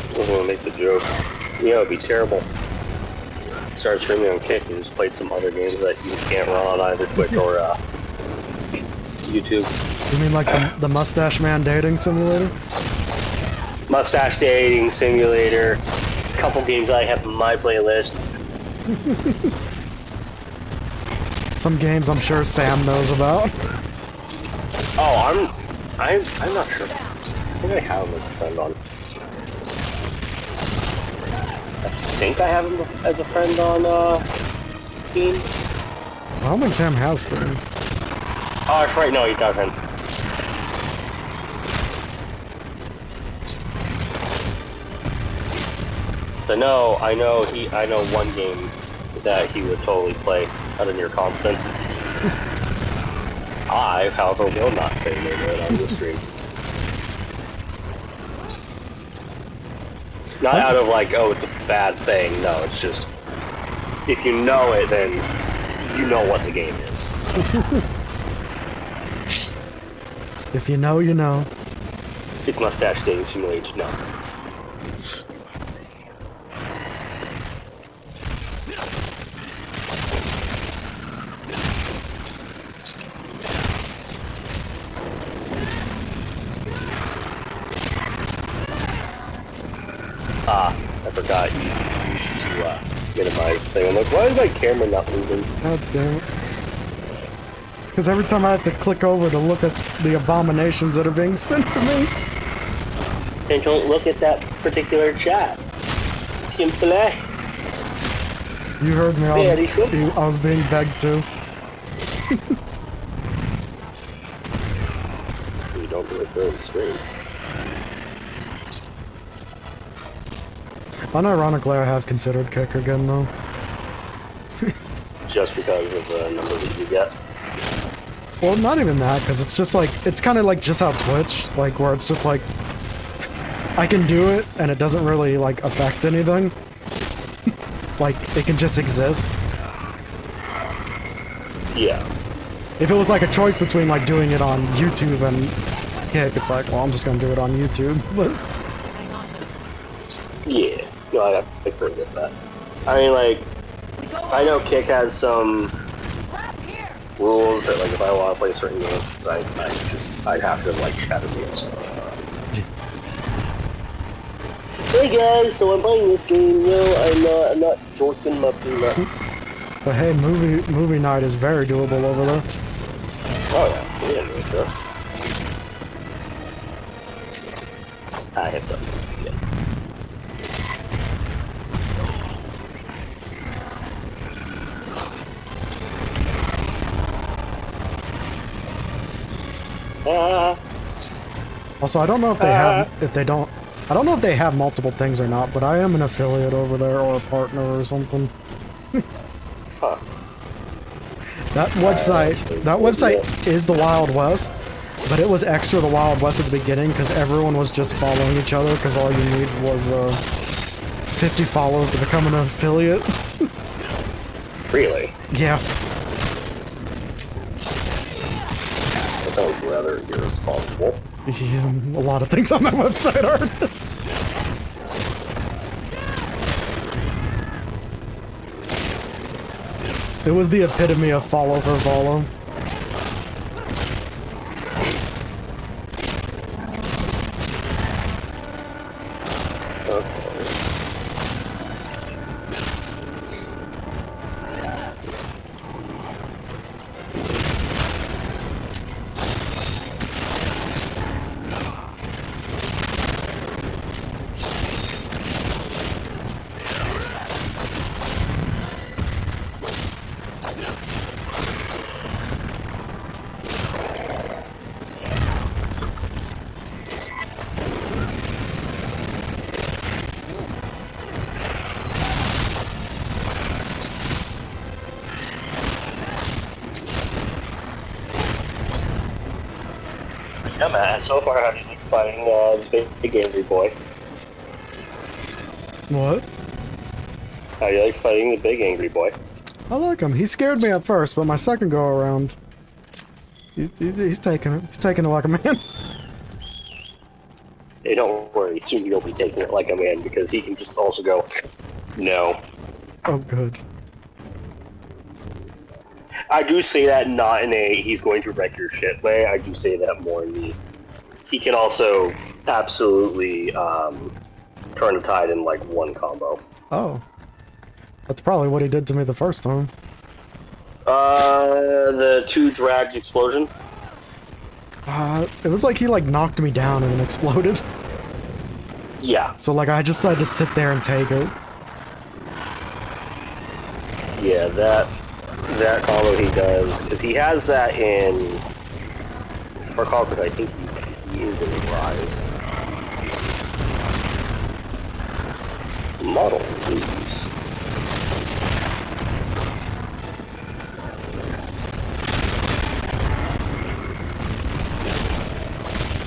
I was gonna make the joke. Yeah, it would be terrible. Started streaming on Kick and just played some other games that you can't run on either Twitch or YouTube. You mean like the Mustache Man dating simulator? Mustache dating simulator. A couple games I have in my playlist. Some games I'm sure Sam knows about. Oh, I'm not sure. I think I have him as a friend on. I think I have him as a friend on Steam. I don't think Sam has Steam. Oh, that's right. No, he doesn't. So no, I know one game that he would totally play out of near constant. I, however, will not say no to it on the stream. Not out of like, oh, it's a bad thing. No, it's just if you know it, then you know what the game is. If you know, you know. It's Mustache Dating Simulator. No. I forgot you to minimize the thing. I'm like, why is my camera not moving? God damn it. It's because every time I have to click over to look at the abominations that are being sent to me. And don't look at that particular chat. Simple. You heard me, I was being begged to. You don't do it during the stream. Unironically, I have considered Kick again, though. Just because of the number that you get? Well, not even that, because it's just like, it's kind of like just how Twitch, like, where it's just like, I can do it, and it doesn't really, like, affect anything. Like, it can just exist. Yeah. If it was like a choice between, like, doing it on YouTube and Kick, it's like, well, I'm just gonna do it on YouTube, but... Yeah. No, I agree with that. I mean, like, I know Kick has some rules that, like, if I want to play certain games, I'd have to, like, chat against. Hey guys, so I'm playing this game. No, I'm not jorking my peanuts. But hey, movie night is very doable over there. Oh yeah, sure. I have done. Also, I don't know if they have, I don't know if they have multiple things or not, but I am an affiliate over there or a partner or something. Huh. That website is the Wild West, but it was extra the Wild West at the beginning because everyone was just following each other because all you need was 50 follows to become an affiliate. Really? Yeah. That sounds rather irresponsible. A lot of things on that website are. It was the epitome of follow for follow. Yeah, man. So far, how do you like fighting the big angry boy? What? How do you like fighting the big angry boy? I like him. He scared me at first, but my second go around, he's taking it. He's taking it like a man. Hey, don't worry. Soon you'll be taking it like a man because he can just also go, no. Oh, good. I do say that not in a he's going to wreck your shit way. I do say that more in the he can also absolutely turn the tide in like one combo. Oh. That's probably what he did to me the first time. The 2 drags explosion. It was like he like knocked me down and then exploded. Yeah. So like I just had to sit there and take it. Yeah, that combo he does, because he has that in for Conquer, I think he is in Rise. Model moves.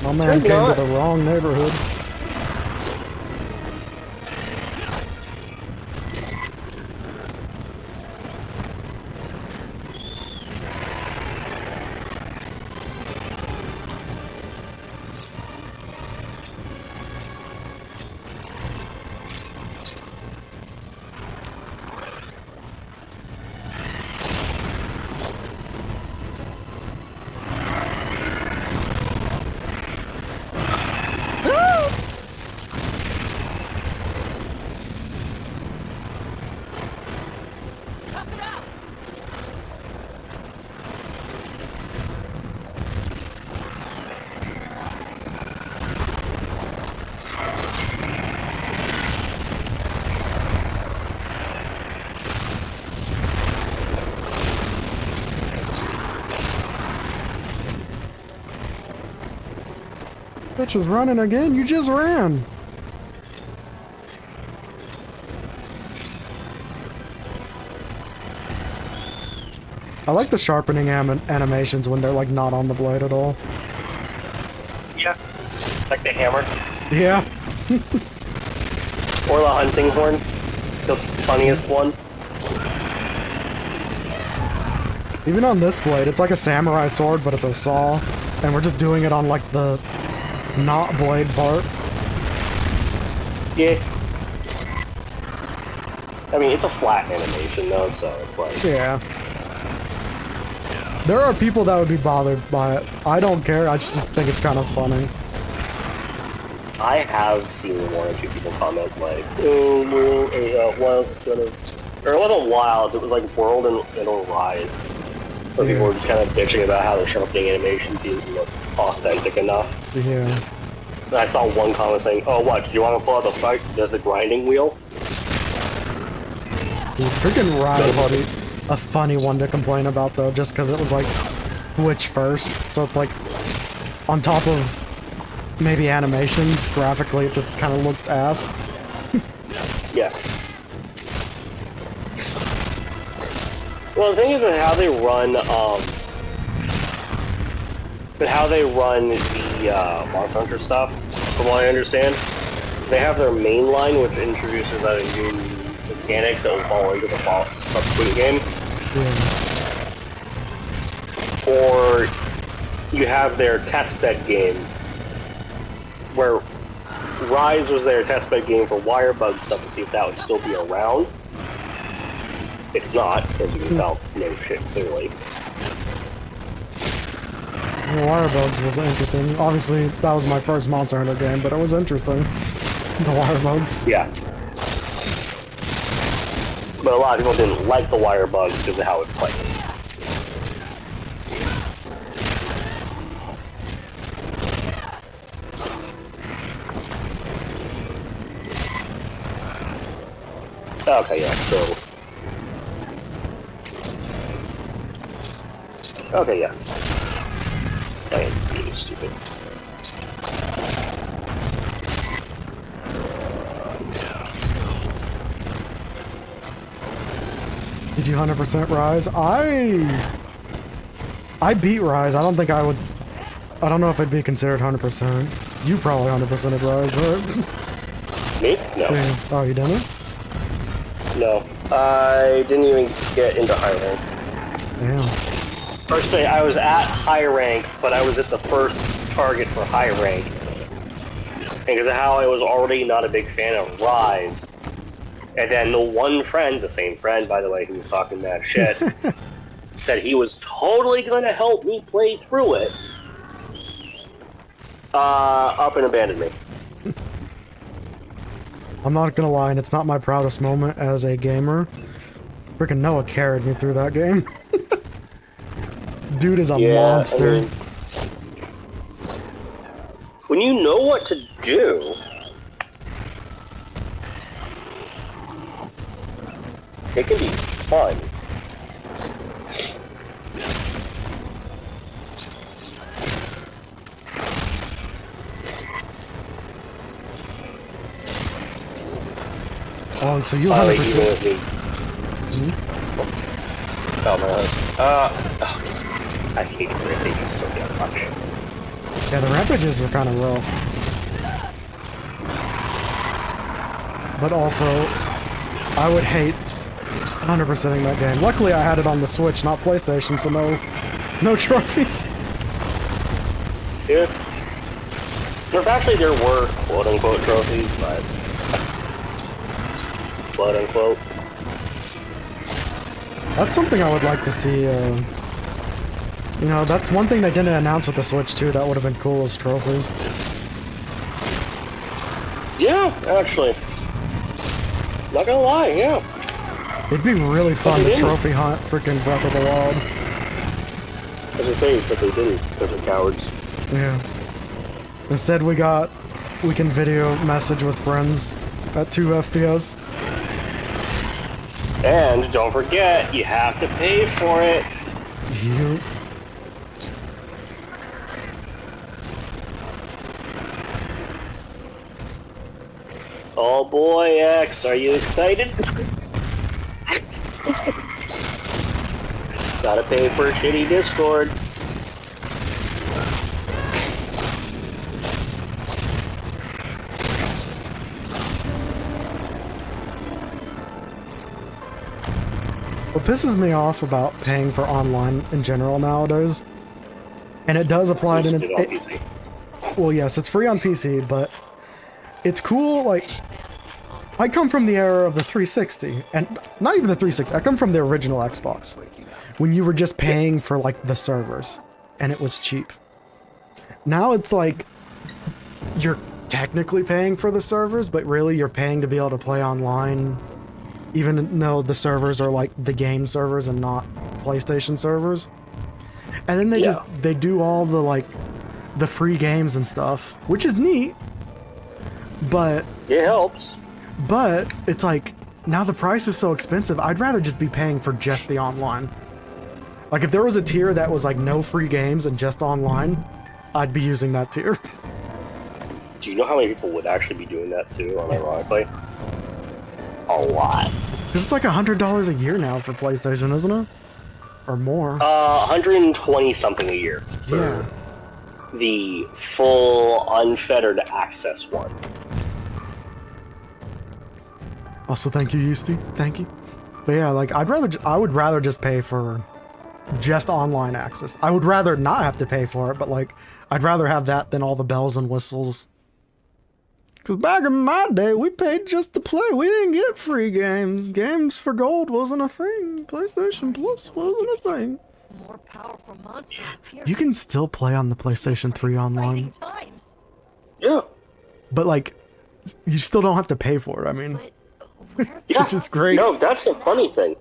My man came to the wrong neighborhood. Bitch is running again? You just ran! I like the sharpening animations when they're like not on the blade at all. Yeah. Like the hammer. Yeah. Or the hunting horn. The funniest one. Even on this blade, it's like a samurai sword, but it's a saw. And we're just doing it on like the not blade part. Yeah. I mean, it's a flat animation though, so it's like... Yeah. There are people that would be bothered by it. I don't care, I just think it's kind of funny. I have seen 1 or 2 people comment like, oh, well, Wild is gonna... Or it wasn't Wild, it was like World and Rise. Where people were just kind of bitching about how the sharpening animation didn't look authentic enough. Yeah. And I saw one comment saying, oh, what, did you want to pull out the grinding wheel? Dude, freaking Rise would be a funny one to complain about, though, just because it was, like, Twitch first. So it's, like, on top of maybe animations, graphically, it just kind of looked ass. Yeah. Well, the thing is how they run, the Monster Hunter stuff, from what I understand. They have their main line, which introduces new mechanics that will fall into the subsequent game. Yeah. Or you have their testbed game, where Rise was their testbed game for wire bug stuff to see if that would still be around. It's not, as you can tell, no shit, clearly. Wirebugs was interesting. Obviously, that was my first Monster Hunter game, but it was interesting. The wire bugs? Yeah. But a lot of people didn't like the wire bugs because of how it played. Okay, yeah, so... Okay, yeah. I am being stupid. Did you 100% Rise? I beat Rise. I don't think I would... I don't know if it'd be considered 100%. You probably 100%ed Rise, right? Me? No. Yeah. Oh, you didn't? No. I didn't even get into high rank. Damn. Or say, I was at high rank, but I was at the first target for high rank. Because of how I was already not a big fan of Rise. And then the one friend, the same friend, by the way, who was talking that shit, said he was totally going to help me play through it. Up and abandoned me. I'm not gonna lie, and it's not my proudest moment as a gamer. Freaking Noah carried me through that game. Dude is a monster. I mean, when you know what to do, it can be fun. Oh, so you 100%. Oh man. I hate breathtaking so damn much. Yeah, the rampages were kind of rough. But also, I would hate 100%ing that game. Luckily, I had it on the Switch, not PlayStation, so no trophies. Yeah. Actually, there were quote-unquote trophies, but... quote-unquote. That's something I would like to see, you know, that's one thing they didn't announce with the Switch, too, that would have been cool, as trophies. Yeah, actually. Not gonna lie, yeah. It'd be really fun to trophy hunt freaking Breath of the Wild. As I say, but they didn't, because they're cowards. Yeah. Instead, we can video message with friends at 2 FPS. And don't forget, you have to pay for it. Yep. Oh boy, X, are you excited? Gotta pay for a shitty Discord. What pisses me off about paying for online in general nowadays, and it does apply to... Well, yes, it's free on PC, but it's cool, like... I come from the era of the 360, and not even the 360, I come from the original Xbox, when you were just paying for, like, the servers, and it was cheap. Now it's like, you're technically paying for the servers, but really you're paying to be able to play online, even though the servers are like the game servers and not PlayStation servers. And then they do all the like the free games and stuff, which is neat, but it helps. But it's like now the price is so expensive, I'd rather just be paying for just the online. Like if there was a tier that was like no free games and just online, I'd be using that tier. Do you know how many people would actually be doing that too, unironically? A lot. Because it's like $100 a year now for PlayStation, isn't it? Or more. 120 something a year. Yeah. The full unfettered access one. Also, thank you, Yeasty. Thank you. But yeah, like I would rather just pay for just online access. I would rather not have to pay for it, but like I'd rather have that than all the bells and whistles. Because back in my day, we paid just to play. We didn't get free games. Games for gold wasn't a thing. PlayStation Plus wasn't a thing. More powerful monsters appear. You can still play on the PlayStation 3 online. Times. Yeah. But like, You still don't have to pay for it, I mean. Yeah, which is great. No, that's the funny thing.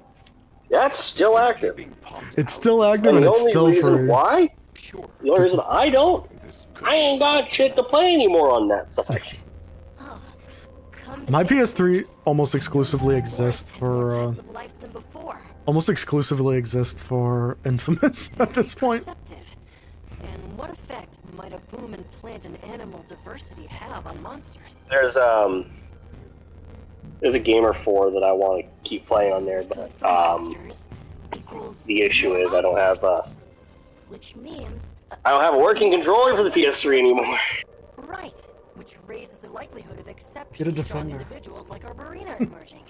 That's still active. It's still active and the it's only still reason free. why? The only reason I ain't got shit to play anymore on that side. My PS3 almost exclusively exists for Infamous at this point. And what effect might a boom in plant and animal diversity have on monsters? There's a Gamer 4 that I want to keep playing on there, but the issue is I don't have which means a working controller for the PS3 anymore. Right, which raises the likelihood of exceptionally strong individuals like Arborina emerging.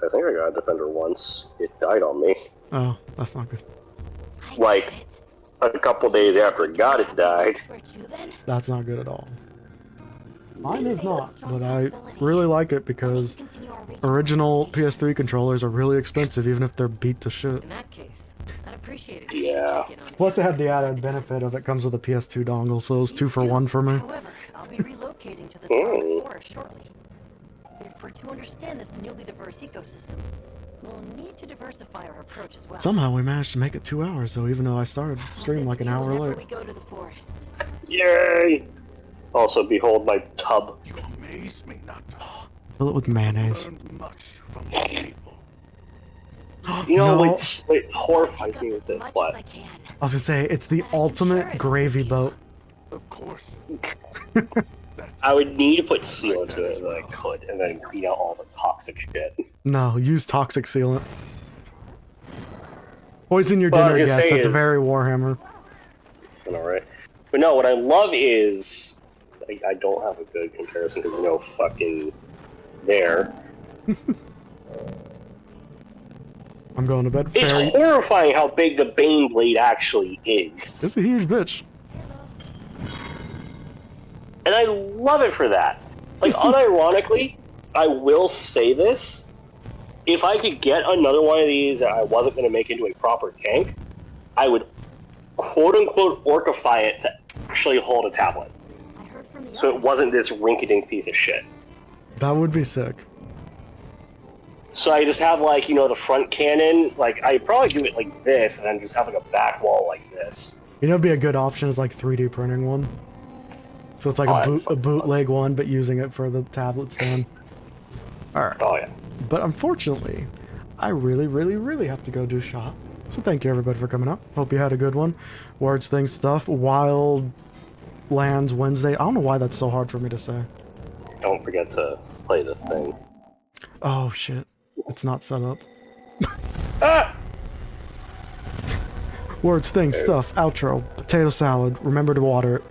I think I got a Defender once. It died on me. Oh, that's not good. Like, a couple days after it got it died. That's not good at all. Mine is not, but I really like it because original PS3 controllers are really expensive, even if they're beat to shit. In that case, I'd appreciate it. Yeah. Plus, it had the added benefit of it comes with a PS2 dongle, so it was 2 for 1 for me. However, I'll be relocating to the Scarlet Forest shortly. If we're to understand this newly diverse ecosystem, we'll need to diversify our approach as well. Somehow we managed to make it 2 hours, though, even though I started the stream like an hour late. We go to the forest. Yay! Also, behold my tub. You amaze me not to. Fill it with mayonnaise. Much from these people. You know, No. it horrifies me with this. What? I was gonna say, it's the ultimate gravy boat. Of course. I would need to put sealant to it if I could, and then clean out all the toxic shit. No, use toxic sealant. Poison your Well, I was dinner gonna guest, say that's is- very Warhammer. Alright. But no, what I love is... I don't have a good comparison because there's no fucking... there. I'm going to bed. It's Fairy. horrifying how big the Bane Blade actually is. It's a huge bitch. And I love it for that. Like, unironically, I will say this. If I could get another one of these that I wasn't going to make into a proper tank, I would quote-unquote orcify it to actually hold a tablet. So it wasn't this rinky-dink piece of shit. That would be sick. So I just have, like, you know, the front cannon, like, I probably do it like this, and then just have, like, a back wall like this. You know, it'd be a good option is like 3D printing one. So it's like a bootleg one, but using it for the tablet stand. Alright. Oh, yeah. But unfortunately, I really have to go do shop. So thank you everybody for coming up. Hope you had a good one. Words, things, stuff. Wild Lands Wednesday. I don't know why that's so hard for me to say. Don't forget to play this thing. Oh shit. It's not set up. Ah! Words, things, stuff, outro, potato salad. Remember to water it.